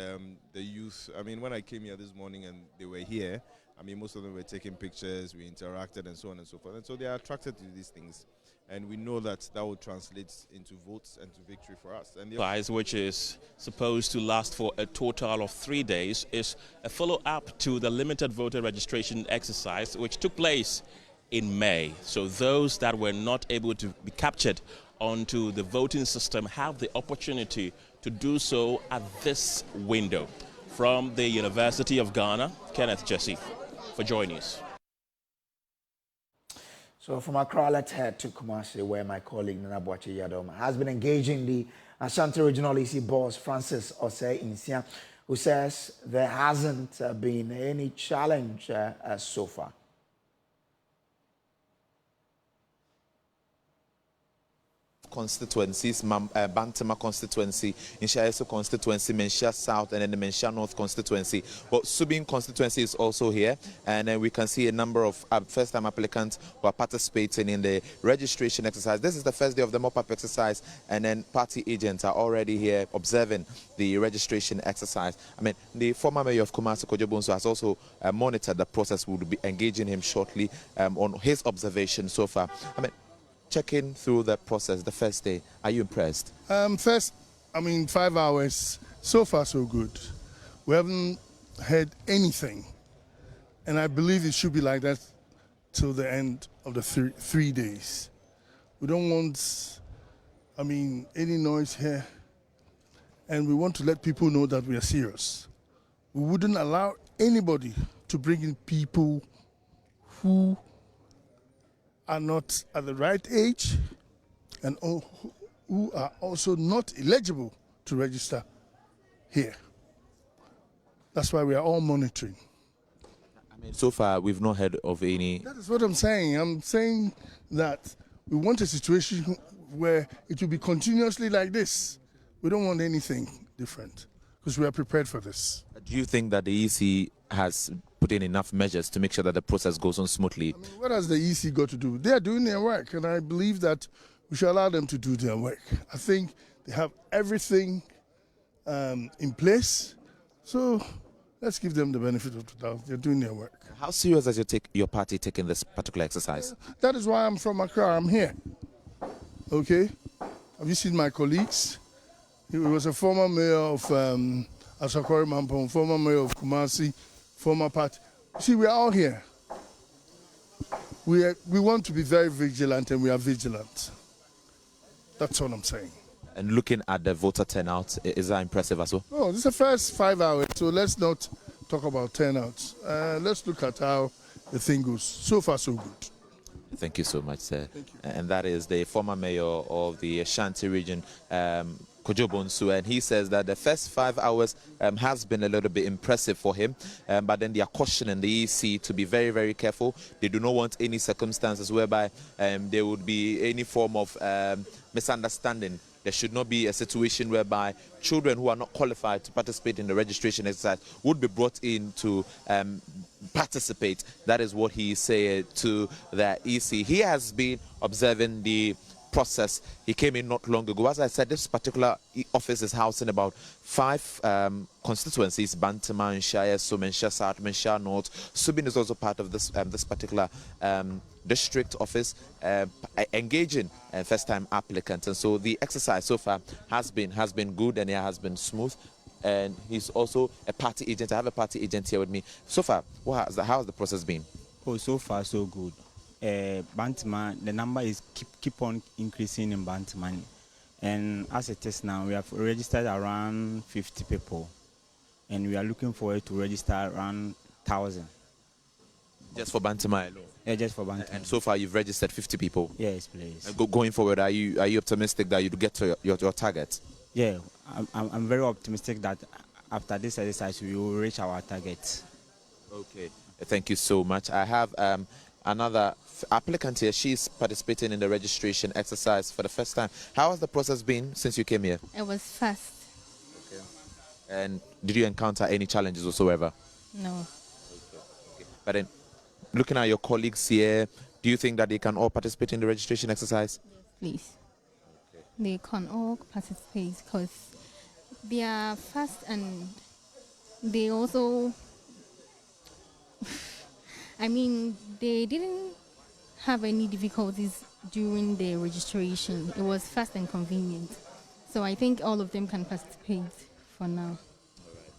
J: the youth, I mean, when I came here this morning and they were here, I mean, most of them were taking pictures, we interacted and so on and so forth. And so they are attracted to these things. And we know that will translate into votes and to victory for us. And the
E: exercise, which is supposed to last for a total of 3 days, is a follow-up to the limited voter registration exercise, which took place in May. So those that were not able to be captured onto the voting system have the opportunity to do so at this window. From the University of Ghana, Kenneth Jesse for Joy News.
A: So from Accra, let's head to Kumasi, where my colleague Nana Boache Yadom has been engaging the Ashanti Regional EC boss, Francis Osei Insia, who says there hasn't been any challenge so far.
K: Constituencies, Bantama constituency, Inshaeso constituency, Menshia South, and then the Menshia North constituency. But Subin constituency is also here, and then we can see a number of first-time applicants who are participating in the registration exercise. This is the first day of the mop-up exercise, and then party agents are already here observing the registration exercise. I mean, the former mayor of Kumasi, Kojobonso, has also monitored the process. We'll be engaging him shortly on his observation so far. I mean, checking through the process, the first day, are you impressed?
L: First, 5 hours, so far so good. We haven't heard anything, and I believe it should be like that till the end of the 3 days. We don't want, any noise here, and we want to let people know that we are serious. We wouldn't allow anybody to bring in people who are not at the right age and who are also not eligible to register here. That's why we are all monitoring.
K: So far, we've not heard of any.
L: That is what I'm saying. I'm saying that we want a situation where it will be continuously like this. We don't want anything different because we are prepared for this.
K: Do you think that the EC has put in enough measures to make sure that the process goes on smoothly?
L: What has the EC got to do? They are doing their work, and I believe that we should allow them to do their work. I think they have everything in place, so let's give them the benefit of the doubt. They're doing their work.
K: How serious has your party taken this particular exercise?
L: That is why I'm from Accra. I'm here. Okay? Have you seen my colleagues? He was a former mayor of Asakori Mampong, former mayor of Kumasi, former party. See, we are all here. We want to be very vigilant, and we are vigilant. That's all I'm saying.
K: And looking at the voter turnout, is that impressive as well?
L: Oh, this is the first 5 hours, so let's not talk about turnouts. Let's look at how the thing goes. So far, so good.
K: Thank you so much, sir. Thank you. And that is the former mayor of the Ashanti region, Kojobonso, and he says that the first 5 hours has been a little bit impressive for him, but then they are cautioning the EC to be very, very careful. They do not want any circumstances whereby there would be any form of misunderstanding. There should not be a situation whereby children who are not qualified to participate in the registration exercise would be brought in to participate. That is what he said to the EC. He has been observing the process. He came in not long ago. As I said, this particular office is housing about 5 constituencies: Bantama, Nshaya, Menshia South, Menshia North. Subin is also part of this this particular district office, engaging first-time applicants. And so the exercise so far has been good, and it has been smooth. And he's also a party agent. I have a party agent here with me. So far, how has the process been?
M: Oh, so far so good. Bantama, the number is keep on increasing in Bantama, and as it is now, we have registered around 50 people, and we are looking forward to register around 1,000.
K: Just for Bantama alone?
M: Yeah, just for Bantama.
K: And so far, you've registered 50 people?
M: Yes, please.
K: Going forward, are you optimistic that you'll get to your target?
M: Yeah, I'm very optimistic that after this exercise, we will reach our target.
K: Okay, thank you so much. I have another applicant here. She's participating in the registration exercise for the first time. How has the process been since you came here?
N: It was fast.
K: Okay. And did you encounter any challenges whatsoever?
N: No.
K: Okay. But then, looking at your colleagues here, do you think that they can all participate in the registration exercise?
N: Yes, please. Okay. They can all participate because they are fast, and they also they didn't have any difficulties during the registration. It was fast and convenient. So I think all of them can participate for now.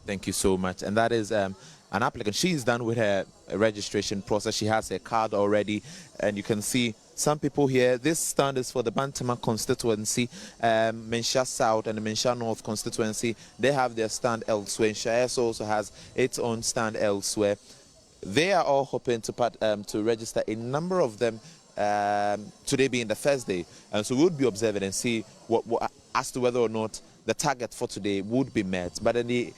K: Thank you so much. And that is an applicant. She's done with her registration process. She has her card already. And you can see some people here. This stand is for the Bantama constituency, Menshia South and the Menshia North constituency. They have their stand elsewhere. Nshia also has its own stand elsewhere. They are all hoping to register. A number of them today being the first day. And so we'll be observing and see what as to whether or not the target for today would be met. But then the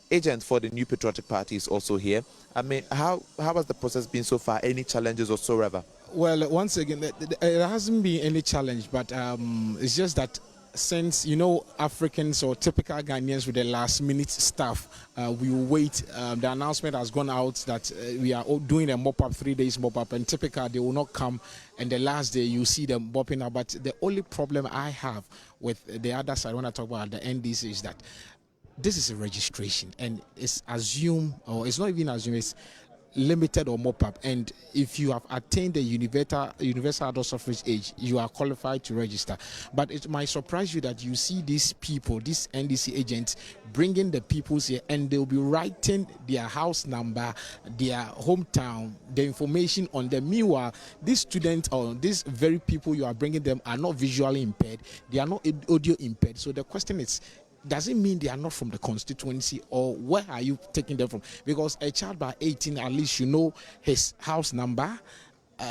K: agent for the New Patriotic Party is also here. I mean, how has the process been so far? Any challenges whatsoever?
O: Well, once again, there hasn't been any challenge, but it's just that since, you know, Africans or typical Ghanaians with the last minute stuff, we will wait. The announcement has gone out that we are doing a mop-up, 3 days mop-up, and typically they will not come, and the last day you see them mopping up. But the only problem I have with the other side when I talk about the NDC is that this is a registration, and it's assumed, or it's not even assumed, it's limited or mop-up, and if you have attained the universal adult suffrage age, you are qualified to register. But it might surprise you that you see these people, these NDC agents, bringing the peoples here, and they'll be writing their house number, their hometown, the information on them. Meanwhile, these students or these very people you are bringing them are not visually impaired, they are not audio impaired. So the question is, does it mean they are not from the constituency, or where are you taking them from? Because a child by 18, at least you know his house number,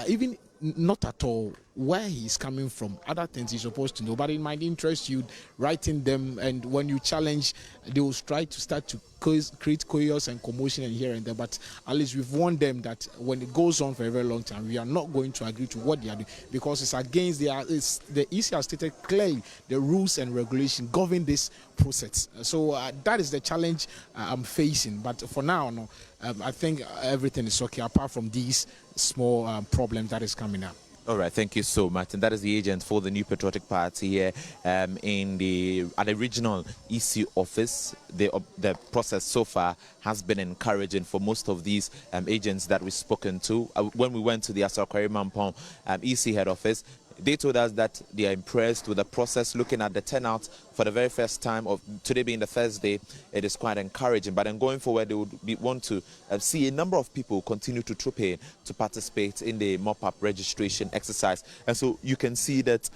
O: even not at all where he's coming from. Other things he's supposed to know, but it might interest you writing them, and when you challenge, they will try to start to create chaos and commotion and here and there. But at least we've warned them that when it goes on for a very long time, we are not going to agree to what they are doing, because it's against the EC has stated clearly the rules and regulation govern this process. So that is the challenge I'm facing. But for now, no, I think everything is okay apart from these small problems that is coming up.
K: All right, thank you so much. And that is the agent for the New Patriotic Party here at the regional EC office. The process so far has been encouraging for most of these agents that we've spoken to. When we went to the Asakwari Mampong EC head office, they told us that they are impressed with the process. Looking at the turnout for the very first time, of today being the first day, it is quite encouraging. But then going forward, they would want to see a number of people continue to troop in to participate in the mop-up registration exercise. And so you can see that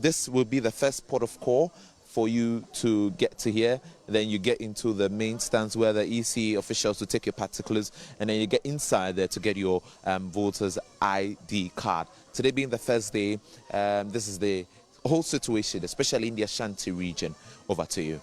K: this will be the first port of call for you to get to here. Then you get into the main stands where the EC officials will take your particulars, and then you get inside there to get your voter's ID card. Today being the first day, this is the whole situation, especially in the Ashanti region. Over to you.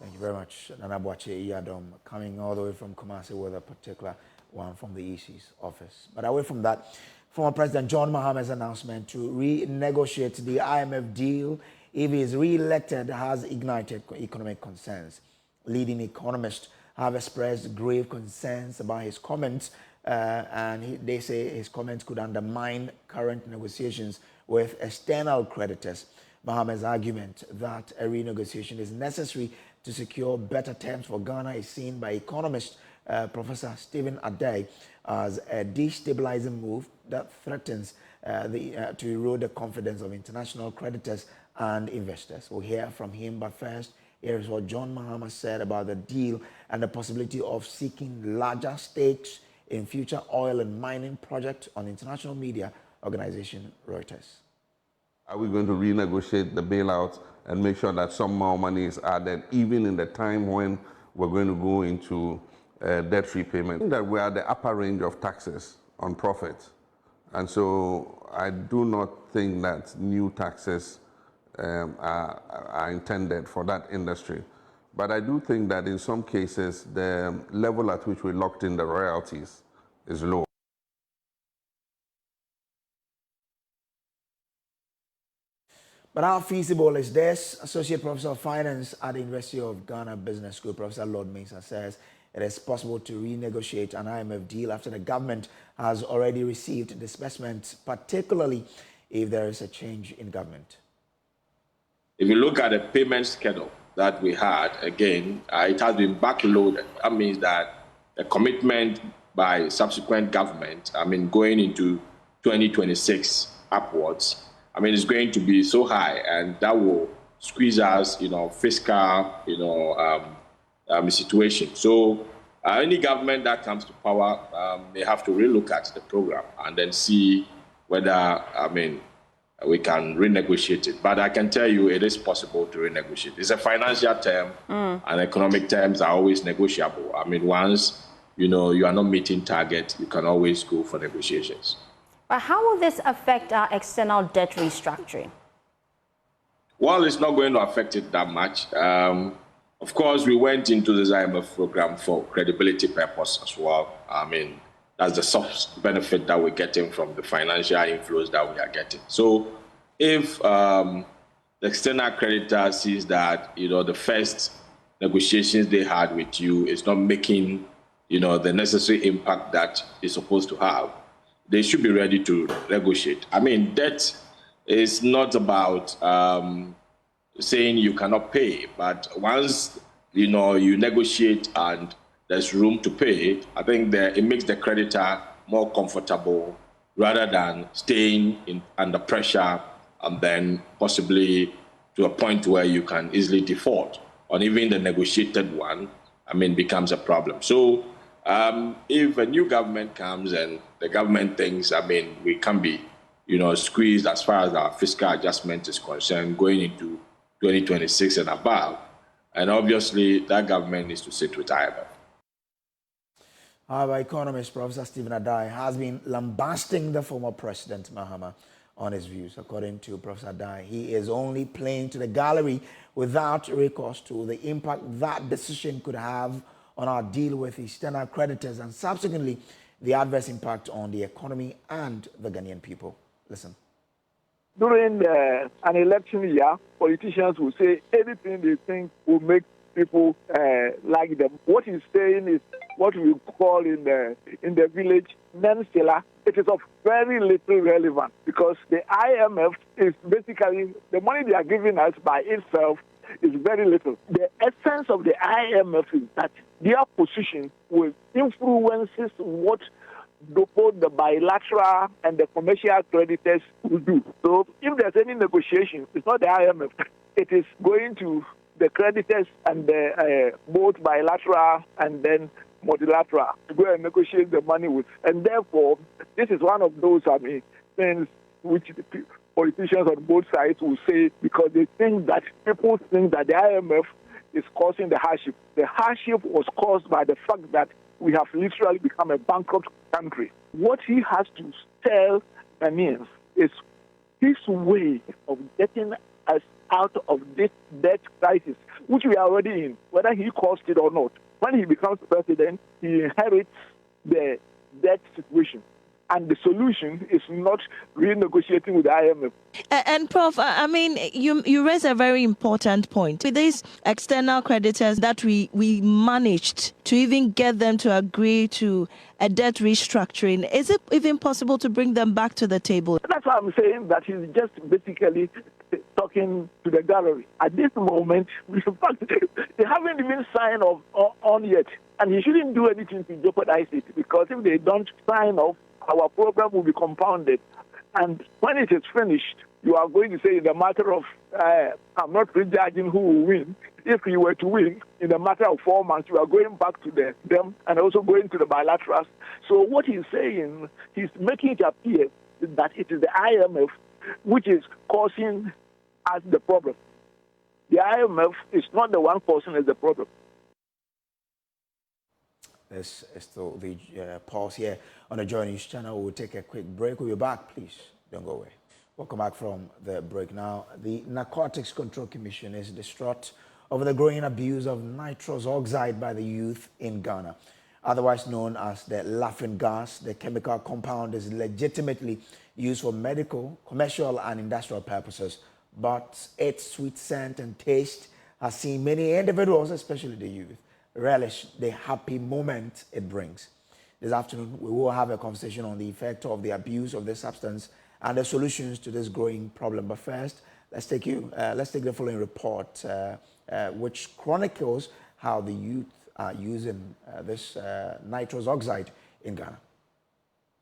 A: Thank you very much, Nana Akufo-Addo, coming all the way from Kumasi with a particular one from the EC's office. But away from that, former President John Mahama's announcement to renegotiate the IMF deal if he is re-elected has ignited economic concerns. Leading economists have expressed grave concerns about his comments, and they say his comments could undermine current negotiations with external creditors. Mahama's argument that a renegotiation is necessary to secure better terms for Ghana is seen by economist Professor Stephen Adey as a destabilizing move that threatens to erode the confidence of international creditors and investors. We'll hear from him, but first, here is what John Mahama said about the deal and the possibility of seeking larger stakes in future oil and mining projects on international media organization Reuters.
P: Are we going to renegotiate the bailout and make sure that some more money is added, even in the time when we're going to go into debt repayment? I think that we are at the upper range of taxes on profits. And so I do not think that new taxes are intended for that industry. But I do think that in some cases, the level at which we locked in the royalties is low.
A: But how feasible is this? Associate Professor of Finance at the University of Ghana Business School, Professor Lord Mensah, says it is possible to renegotiate an IMF deal after the government has already received disbursements, particularly if there is a change in government.
Q: If you look at the payment schedule that we had, again, it has been backloaded. That means that the commitment by subsequent government, going into 2026 upwards, it's going to be so high, and that will squeeze us, fiscal, situation. So any government that comes to power, they have to relook at the program and then see whether, we can renegotiate it. But I can tell you it is possible to renegotiate. It's a financial term, and economic terms are always negotiable. Once, you are not meeting target, you can always go for negotiations.
R: But how will this affect our external debt restructuring?
Q: Well, it's not going to affect it that much. Of course, we went into this IMF program for credibility purpose as well. I mean, that's the soft benefit that we're getting from the financial inflows that we are getting. So if the external creditor sees that, the first negotiations they had with you is not making, the necessary impact that it's supposed to have, they should be ready to negotiate. I mean, debt is not about saying you cannot pay, but once you negotiate and there's room to pay, I think that it makes the creditor more comfortable rather than staying under pressure and then possibly to a point where you can easily default. Or even the negotiated one, becomes a problem. So if a new government comes and the government thinks, we can be, squeezed as far as our fiscal adjustment is concerned going into 2026 and above, and obviously that government needs to sit with IMF.
A: Our economist, Professor Stephen Adai, has been lambasting the former President Mahama on his views. According to Professor Adai, he is only playing to the gallery without recourse to the impact that decision could have on our deal with external creditors and subsequently the adverse impact on the economy and the Ghanaian people. Listen.
S: During an election year, politicians will say anything they think will make people like them. What he's saying is what we call in the village non-stella. It is of very little relevance because the IMF is basically the money they are giving us by itself is very little. The essence of the IMF is that their position will influences what both the bilateral and the commercial creditors will do. So if there's any negotiation, it's not the IMF. It is going to the creditors and the both bilateral and then multilateral to go and negotiate the money with. And therefore, this is one of those things which the politicians on both sides will say because they think that people think that the IMF is causing the hardship. The hardship was caused by the fact that we have literally become a bankrupt country. What he has to tell Ghanaians is his way of getting us out of this debt crisis, which we are already in, whether he caused it or not. When he becomes president, he inherits the debt situation. And the solution is not renegotiating with the IMF.
T: And Prof, you raise a very important point. With these external creditors that we managed to even get them to agree to a debt restructuring, is it even possible to bring them back to the table?
S: That's why I'm saying that he's just basically talking to the gallery. At this moment, in fact, they haven't even signed off on yet. And he shouldn't do anything to jeopardize it because if they don't sign off, our program will be compounded. And when it is finished, you are going to say in the matter of, I'm not prejudging who will win. If you were to win, in a matter of 4 months, you are going back to them and also going to the bilaterals. So what he's saying, he's making it appear that it is the IMF which is causing us the problem. The IMF is not the one causing us the problem.
A: This is still the pause here on the Joy News channel. We'll take a quick break. We'll be back. Please don't go away. Welcome back from the break now. The Narcotics Control Commission is distraught over the growing abuse of nitrous oxide by the youth in Ghana. Otherwise known as the laughing gas, the chemical compound is legitimately used for medical, commercial, and industrial purposes, but its sweet scent and taste has seen many individuals, especially the youth, relish the happy moment it brings. This afternoon, we will have a conversation on the effect of the abuse of this substance and the solutions to this growing problem. But first, let's take the following report, which chronicles how the youth are using this nitrous oxide in Ghana.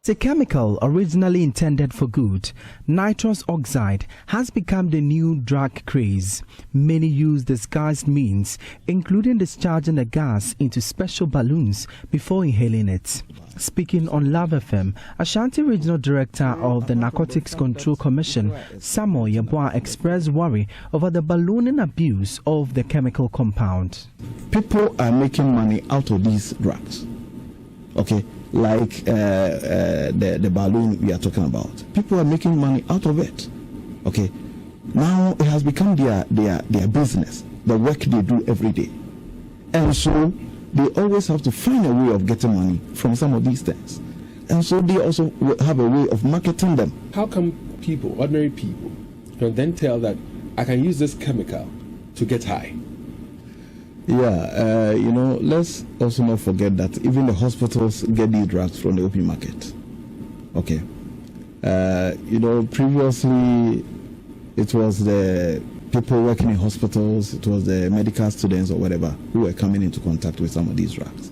U: It's a chemical originally intended for good. Nitrous oxide has become the new drug craze. Many use disguised means, including discharging the gas into special balloons before inhaling it. Speaking on Love FM, Ashanti Regional Director of the Narcotics Control Commission, Samuel Yeboah, expressed worry over the ballooning abuse of the chemical compound.
V: People are making money out of these drugs.
B: okay, like the balloon we are talking about. People are making money out of it, okay. Now it has become their business, the work they do every day, and so they always have to find a way of getting money from some of these things, and so they also have a way of marketing them.
V: How come people, ordinary people, can then tell that I can use this chemical to get high?
B: Yeah, let's also not forget that even the hospitals get these drugs from the opium market. Okay. Previously it was the people working in hospitals, it was the medical students or whatever who were coming into contact with some of these drugs.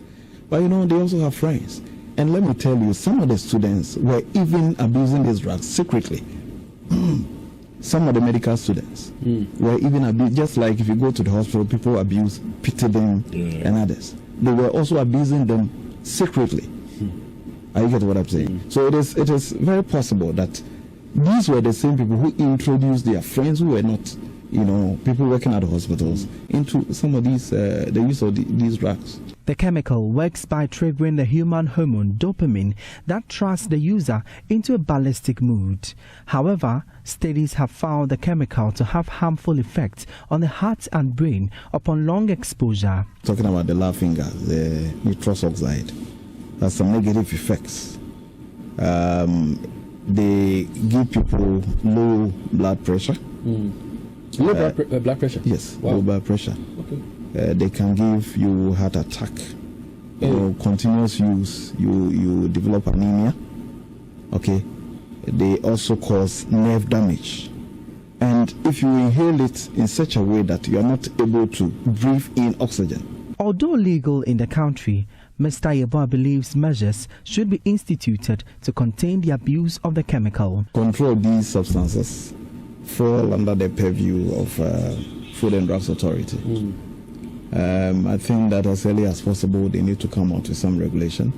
B: But they also have friends. And let me tell you, some of the students were even abusing these drugs secretly. Some of the medical students were even abused, just like if you go to the hospital, people abuse Pitidin and others. They were also abusing them secretly. Are you getting what I'm saying? So it is very possible that these were the same people who introduced their friends who were not, people working at the hospitals into some of these, the use of these drugs.
U: The chemical works by triggering the human hormone dopamine that thrusts the user into a ballistic mood. However, studies have found the chemical to have harmful effects on the heart and brain upon long exposure.
B: Talking about the laughing gas, the nitrous oxide, has some negative effects. They give people low blood pressure.
V: Low blood pressure?
B: Yes,
V: wow.
B: Low blood pressure.
V: Okay.
B: They can give you heart attack. Continuous use, you develop anemia. Okay. They also cause nerve damage. And if you inhale it in such a way that you are not able to breathe in oxygen.
U: Although legal in the country, Mr. Yeboah believes measures should be instituted to contain the abuse of the chemical.
B: Control these substances fall under the purview of Food and Drugs Authority. I think that as early as possible they need to come out with some regulation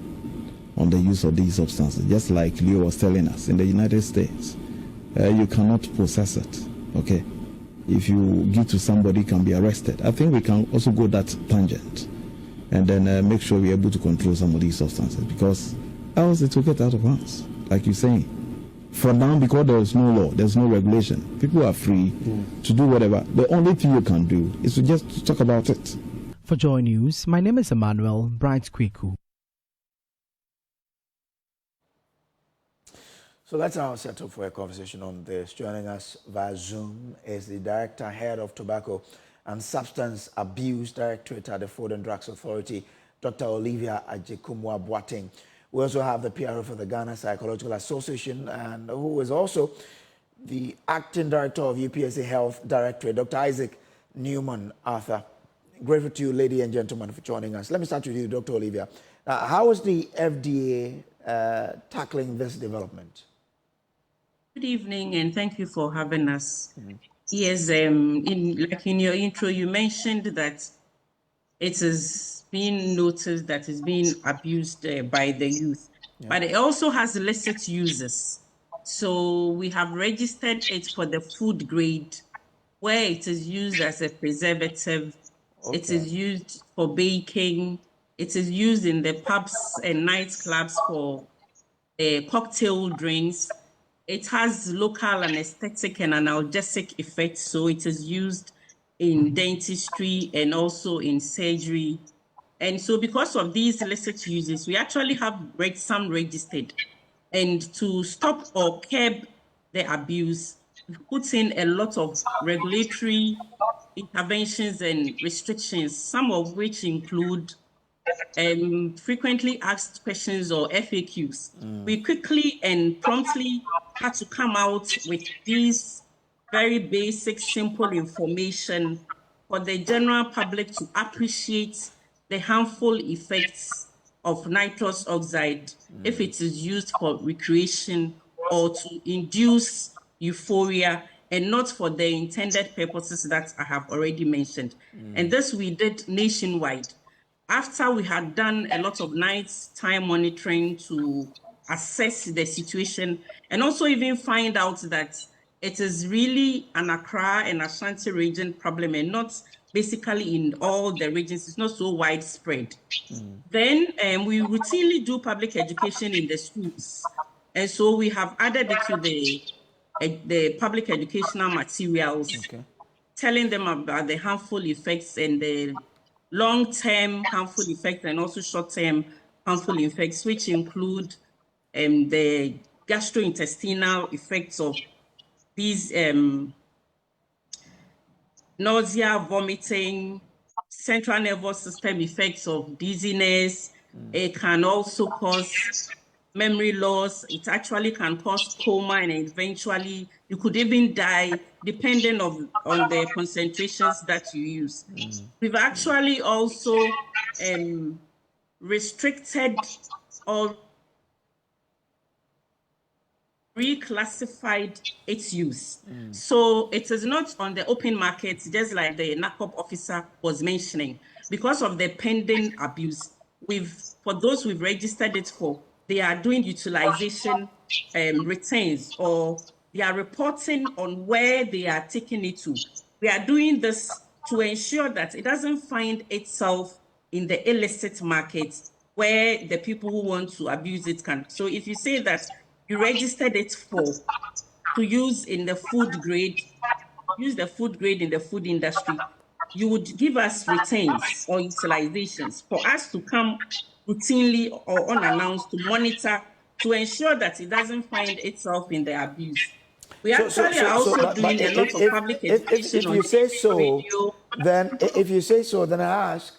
B: on the use of these substances. Just like Leo was telling us, in the United States, you cannot possess it. Okay, if you give to somebody, you can be arrested. I think we can also go that tangent and then make sure we're able to control some of these substances, because else it will get out of hands, like you're saying. For now, because there is no law, there's no regulation, people are free to do whatever. The only thing you can do is to just talk about it.
U: For Joy News, my name is Emmanuel Bright Kweku.
A: So let's now set up for a conversation on this. Joining us via Zoom is the Director, Head of Tobacco and Substance Abuse Directorate at the Food and Drugs Authority, Dr. Olivia Agyapadie. We also have the PRO for the Ghana Psychological Association, and who is also the Acting Director of UPSA Health Directorate, Dr. Isaac Newman Arthur. Grateful to you, ladies and gentlemen, for joining us. Let me start with you, Dr. Olivia. How is the FDA tackling this development?
W: Good evening, and thank you for having us. Yes, in your intro, you mentioned that it is being noticed that it's being abused by the youth, but it also has illicit uses. So we have registered it for the food grade, where it is used as a preservative. Okay. It is used for baking. It is used in the pubs and nightclubs for cocktail drinks. It has local anesthetic and analgesic effects, so it is used in dentistry and also in surgery. And so because of these illicit uses, we actually have some registered. And to stop or curb the abuse, we put in a lot of regulatory interventions and restrictions, some of which include frequently asked questions or FAQs. We quickly and promptly had to come out with these very basic, simple information for the general public to appreciate the harmful effects of nitrous oxide if it is used for recreation or to induce euphoria, and not for the intended purposes that I have already mentioned. And this we did nationwide. After we had done a lot of nighttime monitoring to assess the situation and also even find out that it is really an Accra and Ashanti region problem and not basically in all the regions. It's not so widespread. Then we routinely do public education in the schools. And so we have added it to the public educational materials, telling them about the harmful effects and the long-term harmful effects and also short-term harmful effects, which include the gastrointestinal effects of these nausea, vomiting, central nervous system effects of dizziness. It can also cause memory loss. It actually can cause coma, and eventually you could even die depending on the concentrations that you use. We've actually also restricted or reclassified its use. So it is not on the open market, just like the NACOP officer was mentioning. Because of the pending abuse, for those we've registered it for, they are doing utilization returns, or they are reporting on where they are taking it to. We are doing this to ensure that it doesn't find itself in the illicit market where the people who want to abuse it can. So if you say that you registered it to use in the food grade, use the food grade in the food industry, you would give us returns or utilizations for us to come routinely or unannounced to monitor to ensure that it doesn't find itself in the abuse. We actually are also doing a lot of public education
A: if you say so, then if you say so, then I ask,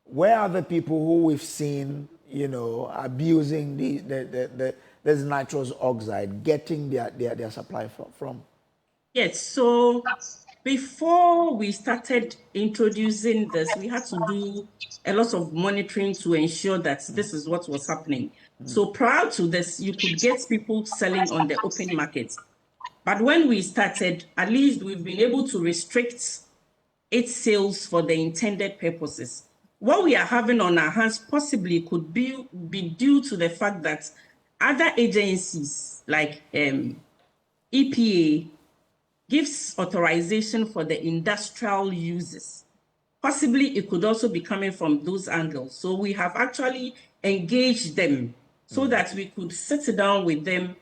A: where are the people who we've seen, abusing this nitrous oxide, getting their supply from?
W: Yes, so before we started introducing this, we had to do a lot of monitoring to ensure that this is what was happening. So prior to this, you could get people selling on the open market. But when we started, at least we've been able to restrict its sales for the intended purposes. What we are having on our hands possibly could be due to the fact that other agencies like EPA gives authorization for the industrial uses. Possibly it could also be coming from those angles. So we have actually engaged them so that we could sit down with them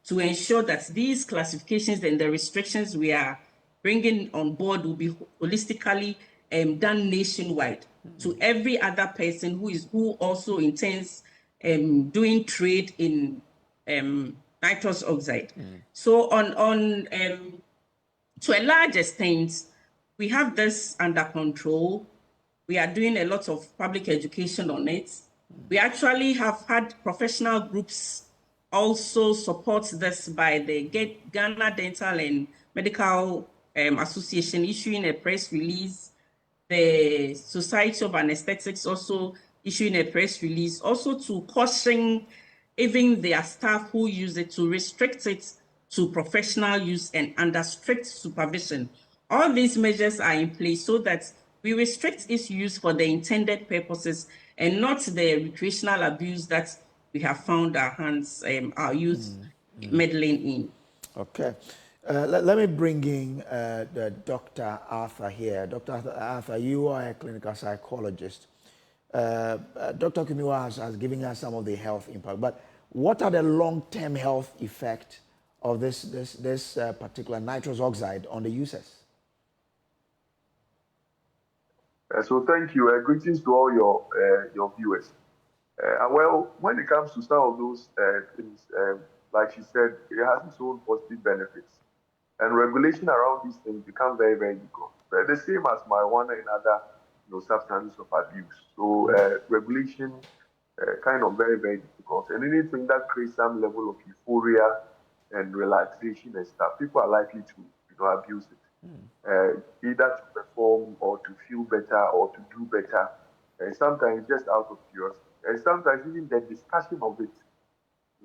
W: to ensure that these classifications and the restrictions we are bringing on board will be holistically done nationwide to every other person who also intends doing trade in nitrous oxide. So to a large extent, we have this under control. We are doing a lot of public education on it. We actually have had professional groups also support this by the Ghana Dental and Medical Association issuing a press release. The Society of Anesthetics also issuing a press release, also to caution even their staff who use it to restrict it to professional use and under strict supervision. All these measures are in place so that we restrict its use for the intended purposes and not the recreational abuse that we have found our youth meddling in.
A: Okay. Let me bring in Dr. Arthur here. Dr. Arthur, you are a clinical psychologist. Dr. Kumi has given us some of the health impact, but what are the long-term health effects of this particular nitrous oxide on the users?
C: So thank you. Greetings to all your viewers. Well, when it comes to some of those things, like she said, it has its own positive benefits. And regulation around these things become very, very difficult. The same as marijuana and other substances of abuse. So regulation kind of very, very difficult. And anything that creates some level of euphoria and relaxation and stuff, people are likely to abuse it. Either to perform or to feel better or to do better. And sometimes just out of curiosity. And sometimes even the discussion of it,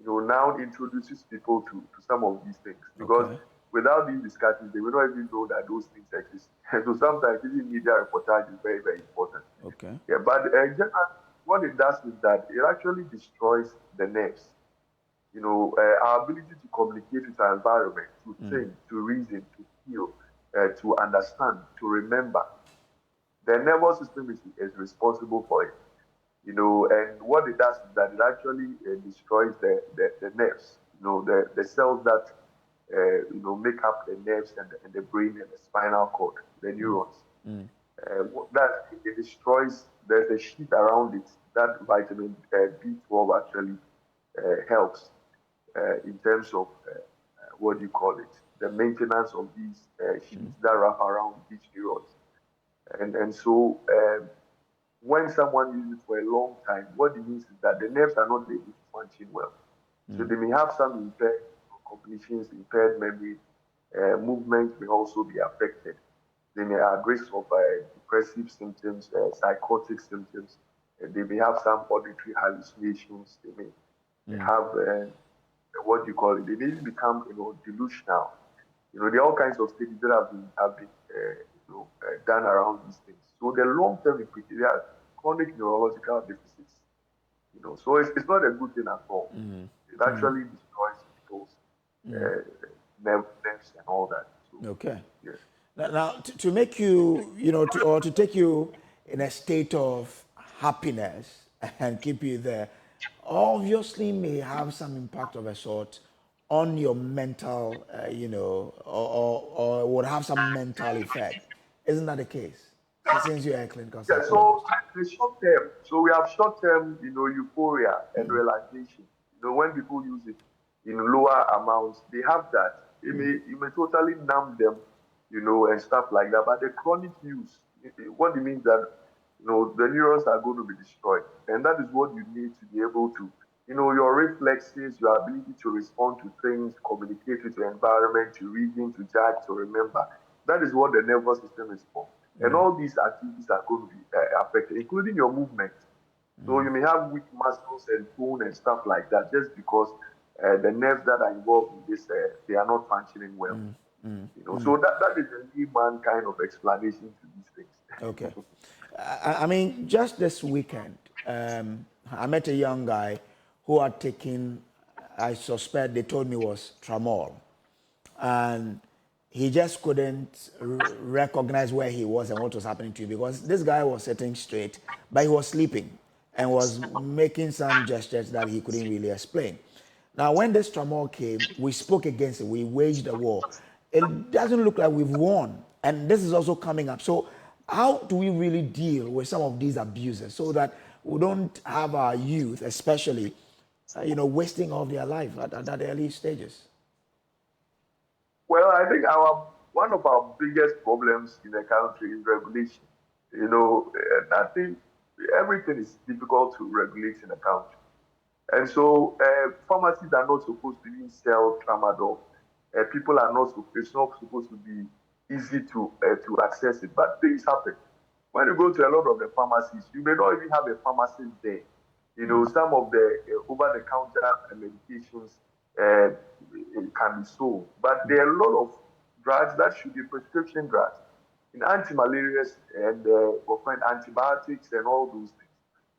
C: now introduces people to some of these things. Because without these discussions, they will not even know that those things exist. And so sometimes even media reportage is very, very important. Yeah, but what it does is that it actually destroys the nerves. Our ability to communicate with our environment, to think, to reason, to feel, to understand, to remember. The nervous system is responsible for it. You know, and what it does is that it actually destroys the nerves. You know, the cells that you know, make up the nerves and the brain and the spinal cord, the neurons. That it destroys. There's a sheet around it that vitamin B12 actually helps in terms of what do you call it? The maintenance of these sheets that wrap around these neurons. And so when someone uses it for a long time, what it means is that the nerves are not able to function well. So they may have some impaired cognitions, impaired memory, movement may also be affected. They may have risk of depressive symptoms, psychotic symptoms. They may have some auditory hallucinations. They may have what do you call it? They may even become, you know, delusional. You know, there are all kinds of studies that have been done around these things. So the long-term effects, they are chronic neurological deficits. You know, so it's not a good thing at all. It actually destroys people's nerves and all that. So,
A: okay.
C: Yes.
A: Now, to make you, you know, or to take you in a state of happiness and keep you there, obviously may have some impact of a sort on your mental, you know, or would have some mental effect. Isn't that the case? Since you're a clinical psychologist.
C: So the short term. So we have short term, you know, euphoria and relaxation. You know, when people use it in lower amounts, they have that. It may totally numb them, you know, and stuff like that. But the chronic use, what it means that, you know, the neurons are going to be destroyed. And that is what you need to be able to, you know, your reflexes, your ability to respond to things, communicate with your environment, to reason, to judge, to remember. That is what the nervous system is for. And all these activities are going to be affected, including your movement. So you may have weak muscles and tone and stuff like that, just because the nerves that are involved in this, they are not functioning well. You know, so that is a layman kind of explanation to these things.
A: Okay. I mean, just this weekend, I met a young guy who had taken, I suspect they told me was Tramol. And he just couldn't recognize where he was and what was happening to him, because this guy was sitting straight, but he was sleeping and was making some gestures that he couldn't really explain. Now, when this Tramol came, we spoke against it. We waged a war. It doesn't look like we've won. And this is also coming up. So how do we really deal with some of these abuses so that we don't have our youth, especially, you know, wasting of their life at that early stages?
C: Well, I think one of our biggest problems in the country is regulation. You know, everything is difficult to regulate in the country. And so pharmacies are not supposed to even sell tramadol. People are not, it's not supposed to be easy to access it. But things happen. When you go to a lot of the pharmacies, you may not even have a pharmacist there. You know, some of the over-the-counter medications can be sold. But there are a lot of drugs that should be prescription drugs. In anti-malarials and antibiotics and all those things.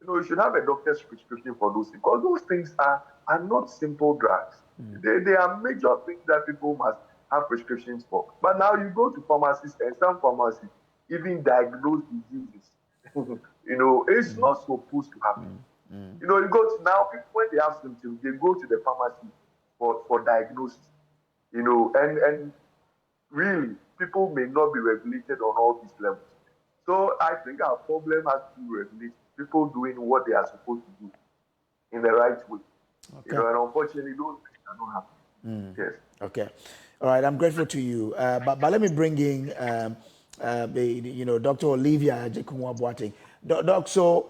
C: You know, you should have a doctor's prescription for those things, because those things are not simple drugs. They are major things that people must have prescriptions for. But now you go to pharmacies, and some pharmacies even diagnose diseases. You know, it's not supposed to happen. You know, you go to now, people, when they have symptoms, they go to the pharmacy for diagnosis. You know, and really, people may not be regulated on all these levels. So I think our problem has to do with people doing what they are supposed to do in the right way. Okay. You know, and unfortunately, those things are not happening. Yes.
A: Okay. All right. I'm grateful to you. But let me bring in, Dr. Olivia Agyapadie. Doc, so,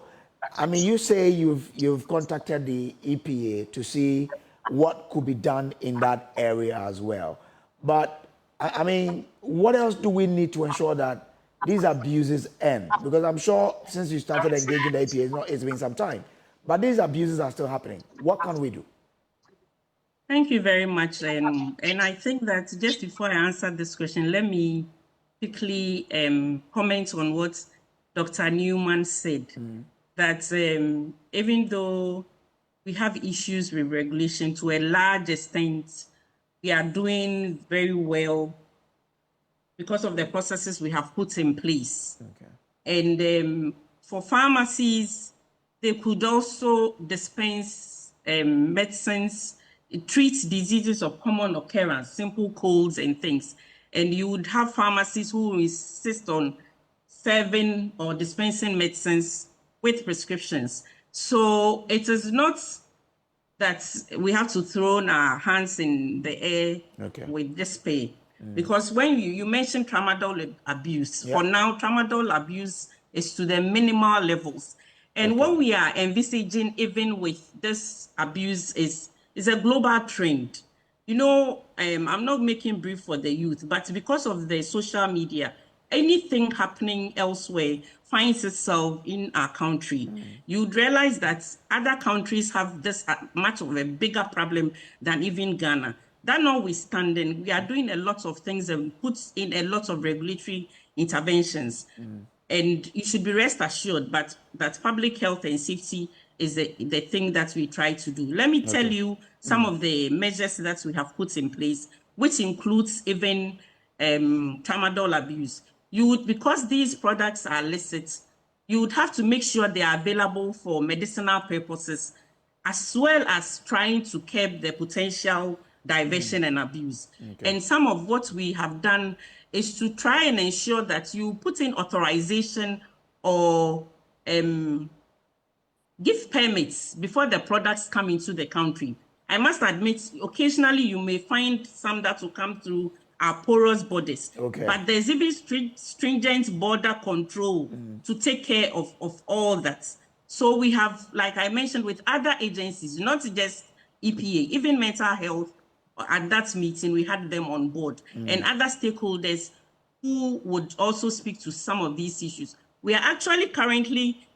A: I mean, you say you've contacted the EPA to see what could be done in that area as well. But, I mean, what else do we need to ensure that these abuses end? Because I'm sure since you started engaging the EPA, it's been some time. But these abuses are still happening. What can we do?
W: Thank you very much. And I think that just before I answer this question, let me quickly comment on what Dr. Newman said, that even though we have issues with regulation to a large extent, we are doing very well because of the processes we have put in place. Okay. And for pharmacies, they could also dispense medicines, treat diseases of common occurrence, simple colds and things. And you would have pharmacies who insist on serving or dispensing medicines with prescriptions. So it is not that we have to throw our hands in the air with despair. Because when you mentioned tramadol abuse, for now, tramadol abuse is to the minimal levels. And what we are envisaging, even with this abuse, is a global trend. You know, I'm not making brief for the youth, but because of the social media, anything happening elsewhere finds itself in our country. You'd realize that other countries have this much of a bigger problem than even Ghana. That notwithstanding, we are doing a lot of things and put in a lot of regulatory interventions. And you should be rest assured that public health and safety is the thing that we try to do. Let me tell you some of the measures that we have put in place, which includes even tramadol abuse. Because these products are illicit, you would have to make sure they are available for medicinal purposes, as well as trying to curb the potential diversion and abuse. And some of what we have done is to try and ensure that you put in authorization or give permits before the products come into the country. I must admit, occasionally you may find some that will come through our porous borders. But there's even stringent border control to take care of all that. So we have, like I mentioned, with other agencies, not just EPA, even mental health, at that meeting, we had them on board, and other stakeholders who would also speak to some of these issues. We are actually currently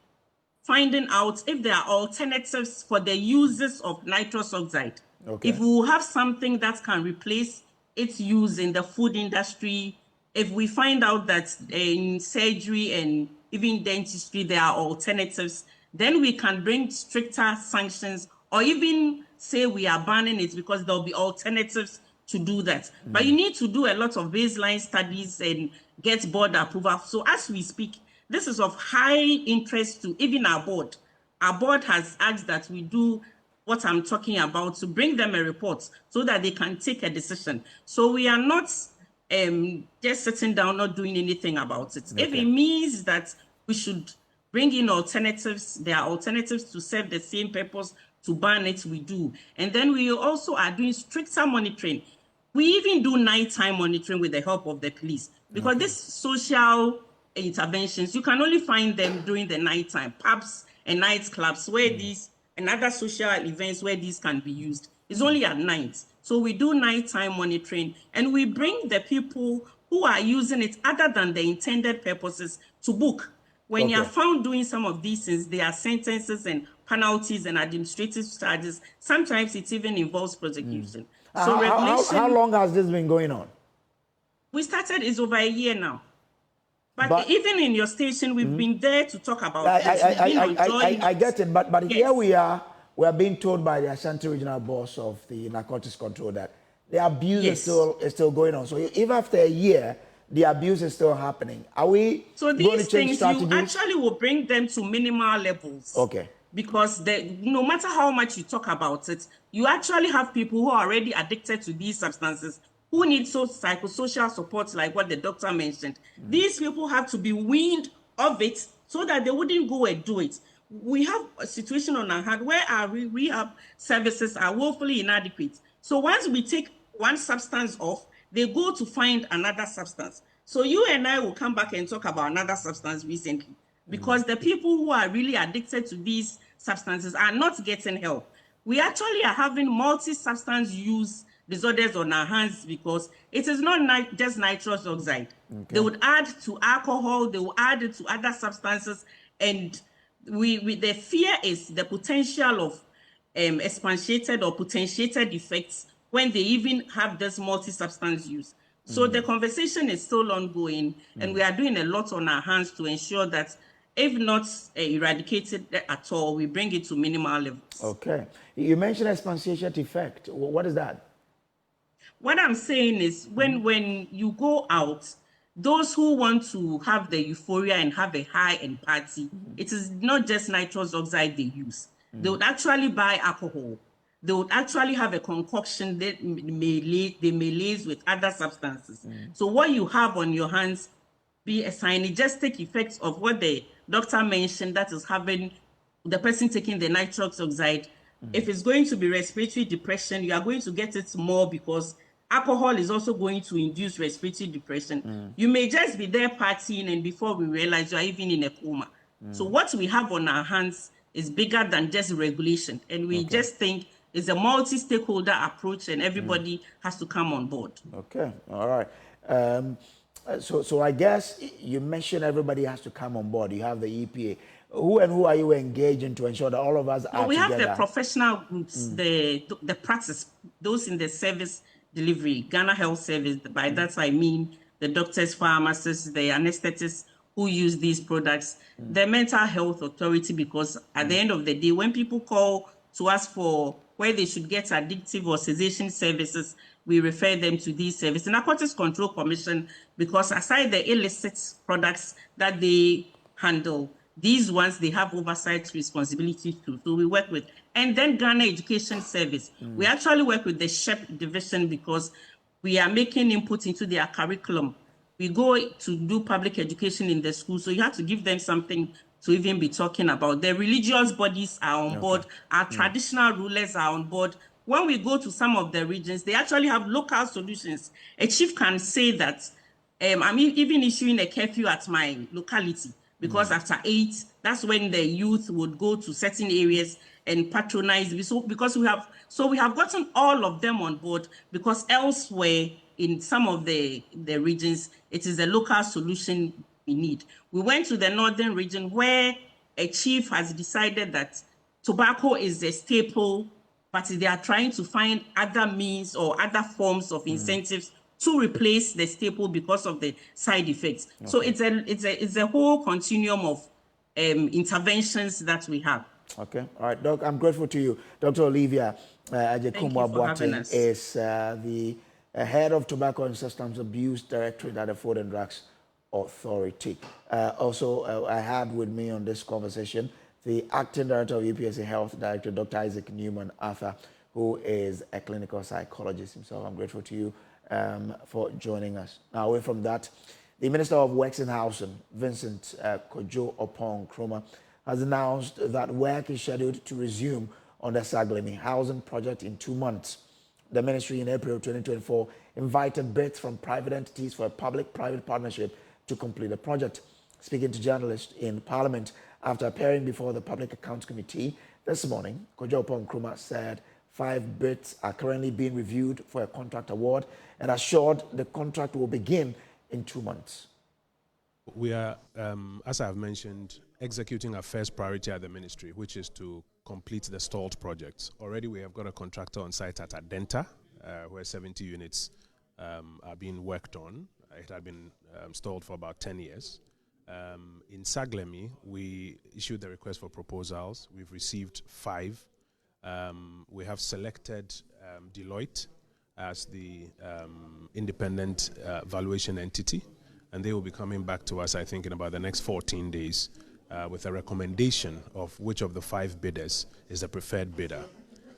W: finding out if there are alternatives for the uses of nitrous oxide. If we have something that can replace its use in the food industry, if we find out that in surgery and even dentistry there are alternatives, then we can bring stricter sanctions or even say we are banning it because there'll be alternatives to do that. But you need to do a lot of baseline studies and get board approval. So as we speak, this is of high interest to even our board. Our board has asked that we do what I'm talking about, to bring them a report so that they can take a decision. So we are not just sitting down, not doing anything about it. If it means that we should bring in alternatives, there are alternatives to serve the same purpose, to ban it, we do. And then we also are doing stricter monitoring. We even do nighttime monitoring with the help of the police, because these social interventions, you can only find them during the nighttime, pubs and nightclubs where these and other social events where these can be used. It's only at night. So we do nighttime monitoring, and we bring the people who are using it other than the intended purposes to book. When you are found doing some of these things, there are sentences and penalties and administrative charges. Sometimes it even involves prosecution. So
A: how long has this been going on?
W: We started is over a year now. But even in your station, we've been there to talk about this.
A: I get it, but here we are being told by the Ashanti Regional Boss of the Narcotics Control that the abuse is still going on. So if after a year, the abuse is still happening, are we going to change strategies?
W: You actually will bring them to minimal levels. Because no matter how much you talk about it, you actually have people who are already addicted to these substances who need psychosocial support, like what the doctor mentioned. These people have to be weaned of it so that they wouldn't go and do it. We have a situation on our hand where our rehab services are woefully inadequate. So once we take one substance off, they go to find another substance. So you and I will come back and talk about another substance recently, because the people who are really addicted to these substances are not getting help. We actually are having multi-substance use disorders on our hands because it is not just nitrous oxide. They would add to alcohol, they will add it to other substances, and the fear is the potential of expatiated or potentiated effects when they even have this multi-substance use. So the conversation is still ongoing, and we are doing a lot on our hands to ensure that if not eradicated at all, we bring it to minimal levels.
A: You mentioned expatiated effect. What is that?
W: What I'm saying is when you go out, those who want to have the euphoria and have a high-end party, it is not just nitrous oxide they use. They would actually buy alcohol. They would actually have a concoction that they may lace with other substances. So what you have on your hands be a synergistic effect of what the doctor mentioned, that is having the person taking the nitrous oxide. If it's going to be respiratory depression, you are going to get it more because alcohol is also going to induce respiratory depression. You may just be there partying and before we realize you are even in a coma. So what we have on our hands is bigger than just regulation. And we just think it's a multi-stakeholder approach and everybody has to come on board.
A: Okay, all right. So I guess you mentioned everybody has to come on board. You have the EPA. Who and who are you engaging to ensure that all of us are
W: we
A: together?
W: have the professional groups, the practice, those in the service delivery, Ghana Health Service. By that I mean the doctors, pharmacists, the anesthetists who use these products, the mental health authority, because at the end of the day, when people call to us for where they should get addictive or cessation services, we refer them to these services. The Narcotics Control Commission, because aside the illicit products that they handle, these ones, they have oversight responsibilities too. So we work with, and then Ghana Education Service. We actually work with the SHEP division because we are making input into their curriculum. We go to do public education in the school, so you have to give them something to even be talking about. The religious bodies are on board, our traditional rulers are on board. When we go to some of the regions, they actually have local solutions. A chief can say that, I'm even issuing a curfew at my locality, because after 8, that's when the youth would go to certain areas and patronize. So because we have gotten all of them on board, because elsewhere in some of the regions, it is a local solution we need. We went to the northern region where a chief has decided that tobacco is a staple, but they are trying to find other means or other forms of incentives to replace the staple because of the side effects. So it's a whole continuum of interventions that we have.
A: Okay, all right, Doc, I'm grateful to you. Dr. Olivia
W: Akufo-Addo
A: is the head of Tobacco and Substance Abuse Directorate at the Food and Drugs Authority. Also, I had with me on this conversation the acting director of UPSA Health Director, Dr. Isaac Newman Arthur, who is a clinical psychologist himself. I'm grateful to you for joining us. Now, away from that, the Minister of Works and Housing, Vincent Kojo Opon-Kroma, has announced that work is scheduled to resume on the Saglemi housing project in 2 months. The ministry in April 2024 invited bids from private entities for a public-private partnership to complete the project. Speaking to journalists in Parliament after appearing before the Public Accounts Committee this morning, Kojo Opon-Kroma said 5 bids are currently being reviewed for a contract award and assured the contract will begin in 2 months.
D: We are, as I've mentioned, executing our first priority at the ministry, which is to complete the stalled projects. Already we have got a contractor on site at Adenta, where 70 units are being worked on. It had been stalled for about 10 years. In Saglemi, we issued the request for proposals. We've received 5. We have selected Deloitte as the independent valuation entity, and they will be coming back to us, I think, in about the next 14 days with a recommendation of which of the 5 bidders is the preferred bidder.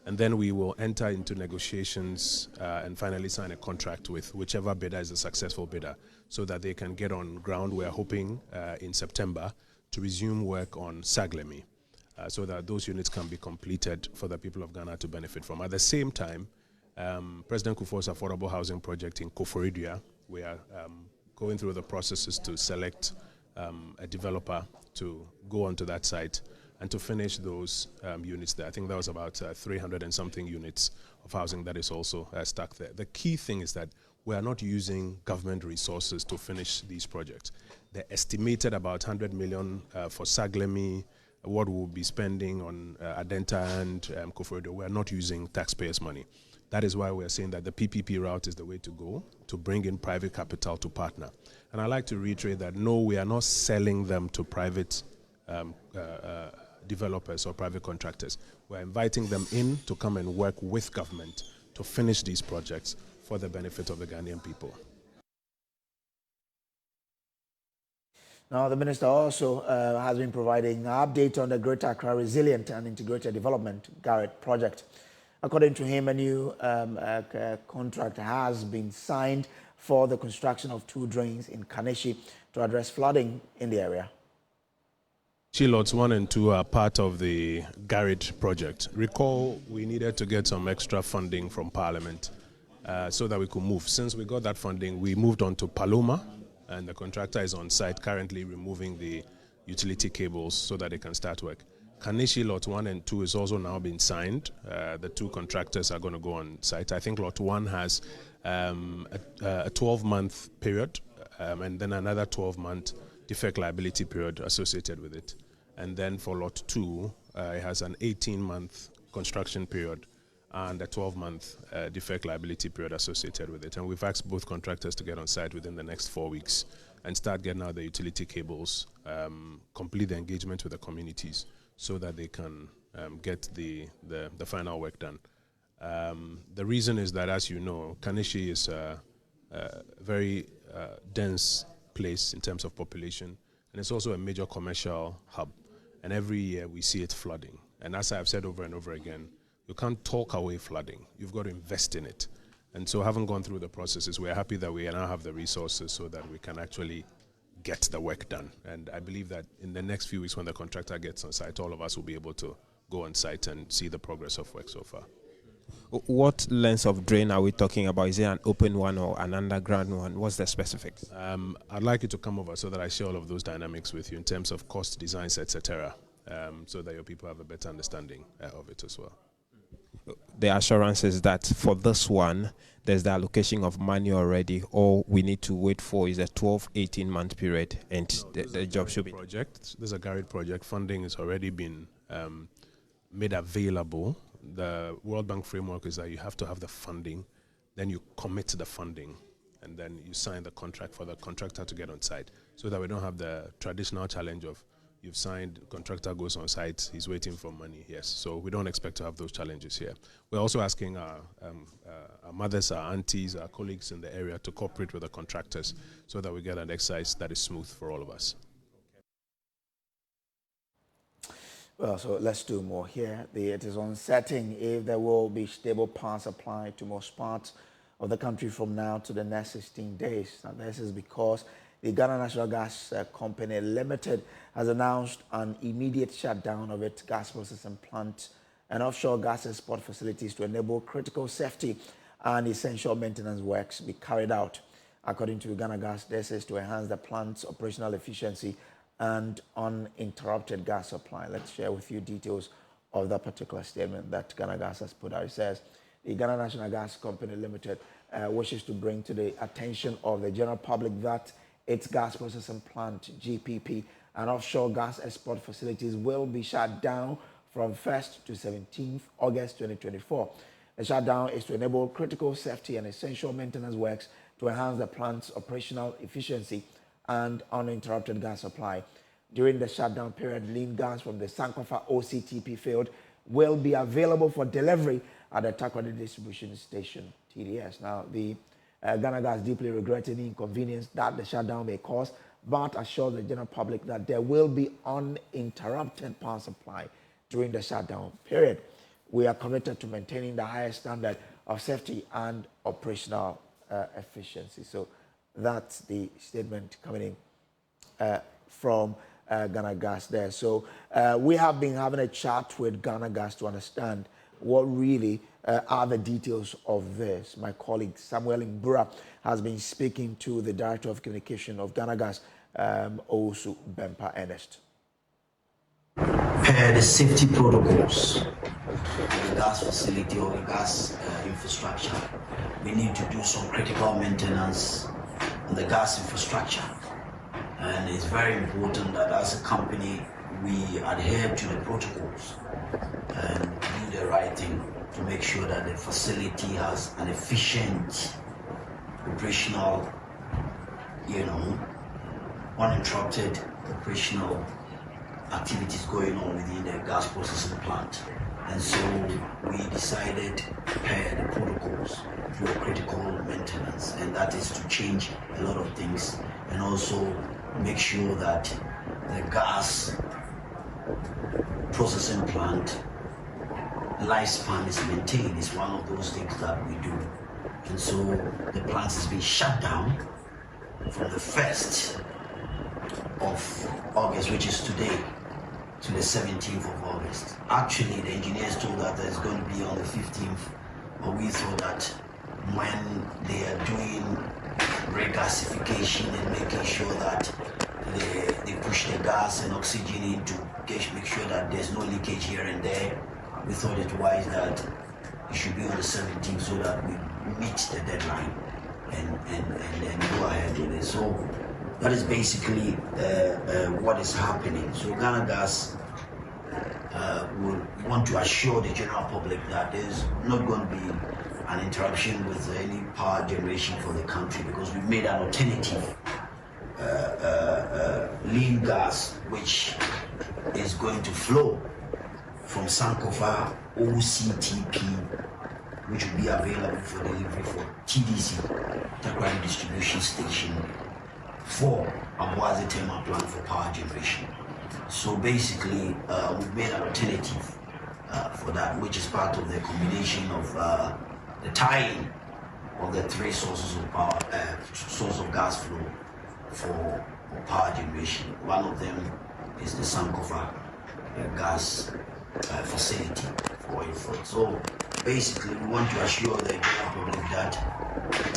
D: And then we will enter into negotiations and finally sign a contract with whichever bidder is the successful bidder so that they can get on ground. We are hoping in September to resume work on Saglemi so that those units can be completed for the people of Ghana to benefit from. At the same time, President Kufuor's affordable housing project in Akufo-Addo, we are going through the processes to select a developer to go onto that site and to finish those units there. I think that was about 300 and something units of housing that is also stuck there. The key thing is that we are not using government resources to finish these projects. They're estimated about 100 million for Saglemi, what we'll be spending on Adenta and Akufo-Addo. We're not using taxpayers' money. That is why we're saying that the PPP route is the way to go, to bring in private capital to partner. And I'd like to reiterate that no, we are not selling them to private developers or private contractors. We're inviting them in to come and work with government to finish these projects for the benefit of the Ghanaian people.
A: Now, the minister also has been providing an update on the Greater Accra Resilient and Integrated Development GARET project. According to him, a new contract has been signed for the construction of 2 drains in Kaneshi to address flooding in the area.
D: Lots 1 and 2 are part of the GARET project. Recall, we needed to get some extra funding from Parliament so that we could move. Since we got that funding, we moved on to Paloma, and the contractor is on site currently removing the utility cables so that they can start work. Kaneshi Lot 1 and 2 is also now been signed. The 2 contractors are going to go on site. I think Lot 1 has a 12-month period and then another 12-month defect liability period associated with it. And then for Lot 2, it has an 18-month construction period and a 12-month defect liability period associated with it. And we've asked both contractors to get on site within the next 4 weeks and start getting out the utility cables, complete the engagement with the communities so that they can get the final work done. The reason is that, as you know, Kaneshi is a very dense place in terms of population, and it's also a major commercial hub. And every year we see it flooding. And as I've said over and over again, you can't talk away flooding. You've got to invest in it. And so having gone through the processes, we're happy that we now have the resources so that we can actually get the work done. And I believe that in the next few weeks when the contractor gets on site, all of us will be able to go on site and see the progress of work so far.
F: What length of drain are we talking about? Is it an open one or an underground one? What's the specifics?
D: I'd like you to come over so that I share all of those dynamics with you in terms of cost, designs, etc., so that your people have a better understanding of it as well.
F: The assurance is that for this one, there's the allocation of money already. All we need to wait for is a 12-18-month period, and the job should be
D: project. There's a GARET project. Funding has already been made available. The World Bank framework is that you have to have the funding, then you commit to the funding, and then you sign the contract for the contractor to get on site, so that we don't have the traditional challenge of you've signed, contractor goes on site, he's waiting for money. Yes, so we don't expect to have those challenges here. We're also asking our mothers, our aunties, our colleagues in the area to cooperate with the contractors so that we get an exercise that is smooth for all of us.
A: Well, so let's do more here. It is uncertain if there will be stable power supply to most parts of the country from now to the next 16 days. And this is because the Ghana National Gas Company Limited has announced an immediate shutdown of its gas processing plant and offshore gas export facilities to enable critical safety and essential maintenance works be carried out. According to Ghana Gas, this is to enhance the plant's operational efficiency and uninterrupted gas supply. Let's share with you details of that particular statement that Ghana Gas has put out. It says, the Ghana National Gas Company Limited wishes to bring to the attention of the general public that its gas processing plant, GPP, and offshore gas export facilities will be shut down from 1st to 17th August 2024. The shutdown is to enable critical safety and essential maintenance works to enhance the plant's operational efficiency and uninterrupted gas supply. During the shutdown period, lean gas from the Sankofa OCTP field will be available for delivery at the Takoradi Distribution Station, TDS. Now, the Ghana Gas deeply regretted the inconvenience that the shutdown may cause, but assures the general public that there will be uninterrupted power supply during the shutdown period. We are committed to maintaining the highest standard of safety and operational efficiency. So that's the statement coming in from Ghana Gas there. So we have been having a chat with Ghana Gas to understand what really are the details of this. My colleague Samuel Mbura has been speaking to the Director of Communication of Ghana Gas, Osu Bempa Ernest.
G: The safety protocols of the gas facility or the gas infrastructure, we need to do some critical maintenance on the gas infrastructure. And it's very important that as a company, we adhere to the protocols and do the right thing to make sure that the facility has an efficient operational, uninterrupted operational activities going on within the gas processing plant. And so we decided to prepare the protocols for critical maintenance, and that is to change a lot of things and also make sure that the gas processing plant lifespan is maintained. Is one of those things that we do. And so the plant has been shut down from the 1st of August, which is today, to the 17th of August. Actually, the engineers told us that it's going to be on the 15th, but we thought that when they are doing regasification and making sure that they push the gas and oxygen in to make sure that there's no leakage here and there, we thought it wise that it should be on the 17th so that we meet the deadline and then go ahead with it. So that is basically what is happening. So Ghana Gas will want to assure the general public that there's not going to be an interruption with any power generation for the country, because we've made an alternative lean gas which is going to flow from Sankofa OCTP, which will be available for delivery for TDC, Takrady Distribution Station, for Amwazi Thermal Plant for power generation. So basically, we've made an alternative for that, which is part of the combination of the tie-in of the 3 sources of power, source of gas flow for power generation. One of them is the Sankofa gas facility for oil field. So basically, we want to assure the general public that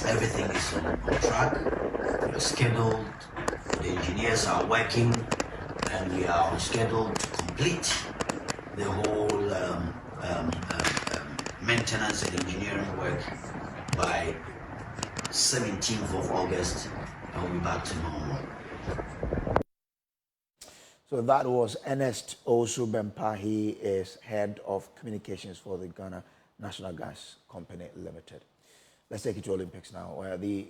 G: everything is on track, we are scheduled, the engineers are working, and we are on schedule to complete the whole maintenance and engineering work by 17th of August, and we'll be back to normal.
A: So that was Ernest Osu Bempa. He is head of communications for the Ghana National Gas Company Limited. Let's take it to Olympics now, where the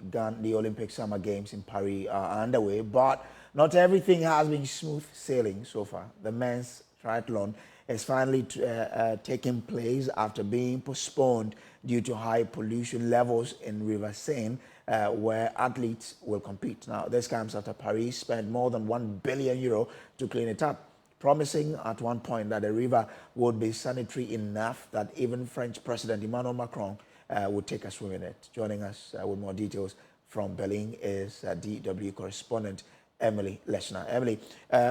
A: Olympic Summer Games in Paris are underway, but not everything has been smooth sailing so far. The men's triathlon is finally taking place after being postponed due to high pollution levels in River Seine, where athletes will compete. Now, this comes after Paris spent more than €1 billion to clean it up, promising at one point that the river would be sanitary enough that even French President Emmanuel Macron would take a swim in it. Joining us with more details from Berlin is DW correspondent Emily Leshner. Emily,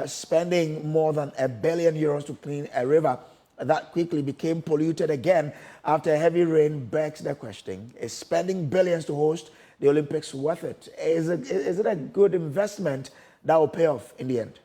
A: spending more than €1 billion to clean a river that quickly became polluted again after heavy rain begs the question: is spending billions to host the Olympics worth it? Is it a good investment that will pay off in the end?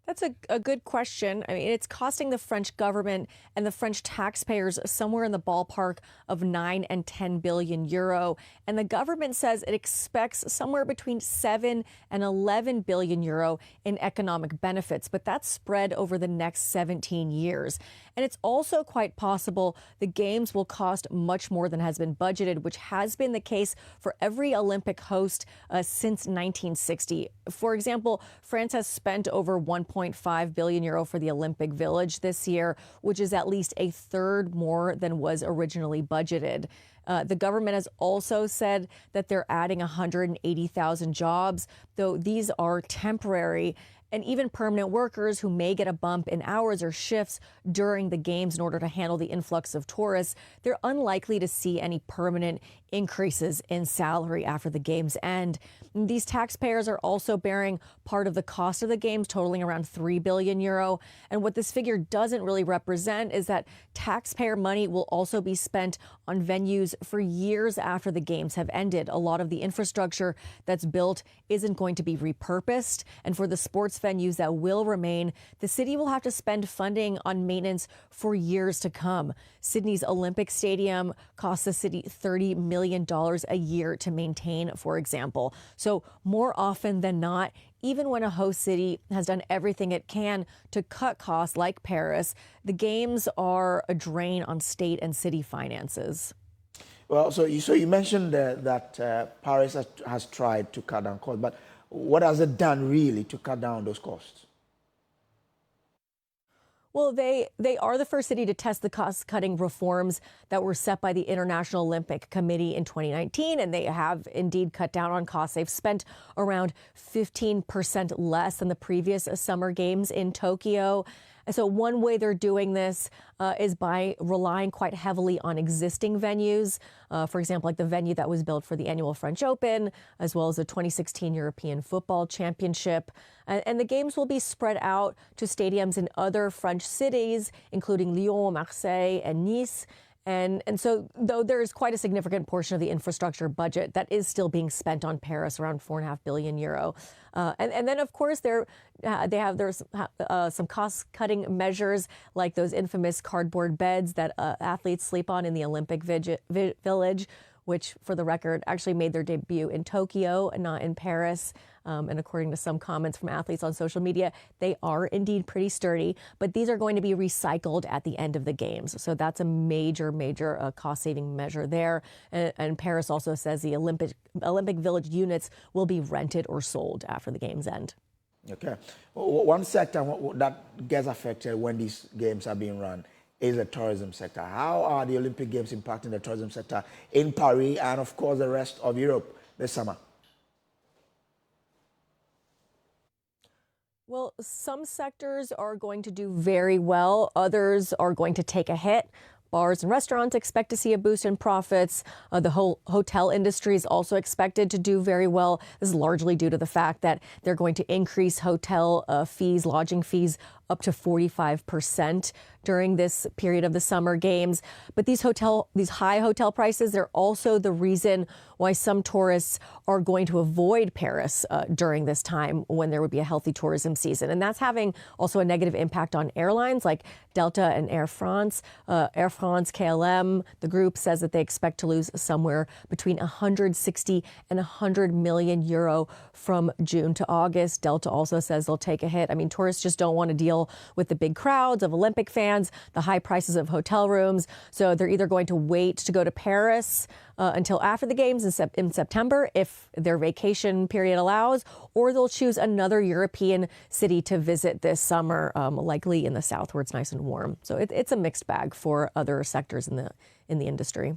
H: That's a good question. I mean, it's costing the French government and the French taxpayers somewhere in the ballpark of 9 and 10 billion euro. And the government says it expects somewhere between 7 and 11 billion euro in economic benefits, but that's spread over the next 17 years. And it's also quite possible the games will cost much more than has been budgeted, which has been the case for every Olympic host since 1960. For example, France has spent over 1.5 billion euro for the Olympic Village this year, which is at least a third more than was originally budgeted. The government has also said that they're adding 180,000 jobs, though these are temporary. And even permanent workers who may get a bump in hours or shifts during the games in order to handle the influx of tourists, they're unlikely to see any permanent increases in salary after the games end. And these taxpayers are also bearing part of the cost of the games, totaling around 3 billion euro. And what this figure doesn't really represent is that taxpayer money will also be spent on venues for years after the games have ended. A lot of the infrastructure that's built isn't going to be repurposed. And for the sports venues that will remain, the city will have to spend funding on maintenance for years to come. Sydney's Olympic Stadium costs the city $30 million a year to maintain, for example. So more often than not, even when a host city has done everything it can to cut costs like Paris, the games are a drain on state and city finances.
A: Well, so you mentioned that Paris has tried to cut down costs, but what has it done really to cut down those costs?
H: Well, they are the first city to test the cost-cutting reforms that were set by the International Olympic Committee in 2019, and they have indeed cut down on costs. They've spent around 15% less than the previous Summer Games in Tokyo. And so one way they're doing this is by relying quite heavily on existing venues. For example, like the venue that was built for the annual French Open, as well as the 2016 European Football Championship. And the games will be spread out to stadiums in other French cities, including Lyon, Marseille, and Nice. And so, though there is quite a significant portion of the infrastructure budget that is still being spent on Paris, around €4.5 billion. And then, of course, there's some cost-cutting measures like those infamous cardboard beds that athletes sleep on in the Olympic Village, which, for the record, actually made their debut in Tokyo and not in Paris. And according to some comments from athletes on social media, they are indeed pretty sturdy, but these are going to be recycled at the end of the games. So that's a major cost-saving measure there. And Paris also says the Olympic Village units will be rented or sold after the games end.
A: Okay. One sector that gets affected when these games are being run is the tourism sector. How are the Olympic Games impacting the tourism sector in Paris and, of course, the rest of Europe this summer?
H: Well, some sectors are going to do very well. Others are going to take a hit. Bars and restaurants expect to see a boost in profits. The whole hotel industry is also expected to do very well. This is largely due to the fact that they're going to increase hotel fees, lodging fees, up to 45% during this period of the Summer Games. But these high hotel prices, they're also the reason why some tourists are going to avoid Paris during this time when there would be a healthy tourism season. And that's having also a negative impact on airlines like Delta and Air France. Air France, KLM, the group says that they expect to lose somewhere between 160 and 100 million euro from June to August. Delta also says they'll take a hit. I mean, tourists just don't want to deal with the big crowds of Olympic fans, the high prices of hotel rooms. So they're either going to wait to go to Paris until after the games in September, if their vacation period allows, or they'll choose another European city to visit this summer, likely in the south where it's nice and warm. So it's a mixed bag for other sectors in the industry.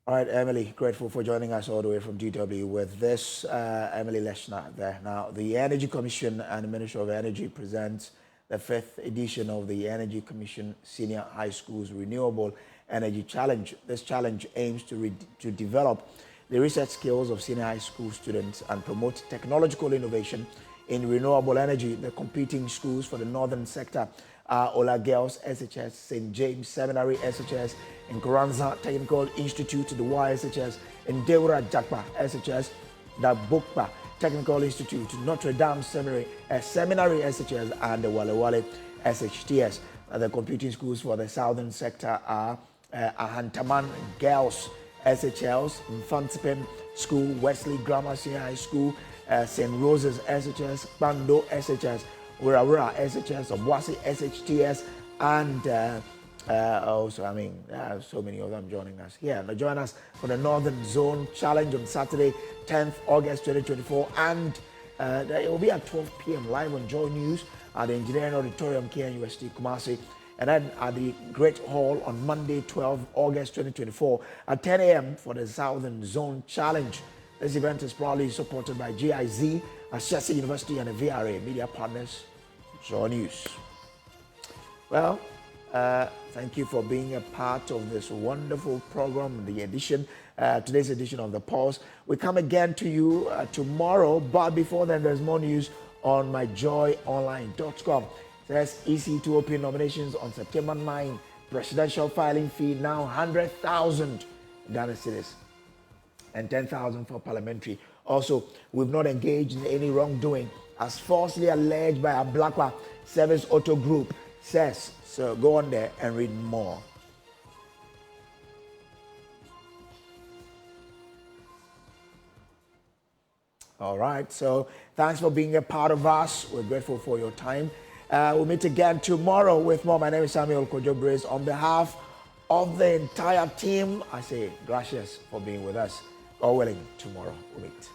A: All right, Emily, grateful for joining us all the way from DW with this. Emily Leshner there. Now, the Energy Commission and the Ministry of Energy presents the 5th edition of the Energy Commission Senior High Schools Renewable Energy Challenge. This challenge aims to develop the research skills of senior high school students and promote technological innovation in renewable energy. The competing schools for the northern sector are Ola Girls SHS, St. James Seminary SHS, and Koranza Technical Institute, the YSHS, and Deura Jakpa SHS, the Bukpa Technical Institute, Notre Dame Seminary SHS, and the Wale Wale SHTS. The competing schools for the southern sector are Ahantaman Girls SHLs, Mfantipem School, Wesley Grammar Senior High School, St. Rose's SHS, Bando SHS, Urawura SHS, Obwasi SHTS, and also, I mean, so many of them joining us here. Now join us for the Northern Zone Challenge on Saturday, 10th August 2024, and it will be at 12 p.m. live on Joy News at the Engineering Auditorium, KNUST Kumasi, and then at the Great Hall on Monday, 12 August 2024 at 10 a.m. for the Southern Zone Challenge. This event is proudly supported by GIZ, Ashesi University, and the VRA Media Partners, Joy News. Well, thank you for being a part of this wonderful program, today's edition of The Pulse. We come again to you tomorrow, but before then, there's more news on myjoyonline.com. There's EC to open nominations on September 9. Presidential filing fee now 100,000 Ghana cedis and 10,000 for parliamentary. Also, we've not engaged in any wrongdoing as falsely alleged by a Blackwell Service Auto Group says. So go on there and read more. All right, so thanks for being a part of us. We're grateful for your time. We'll meet again tomorrow with more. My name is Samuel Kojo-Brace. On behalf of the entire team, I say gracias for being with us. God willing, tomorrow we'll meet.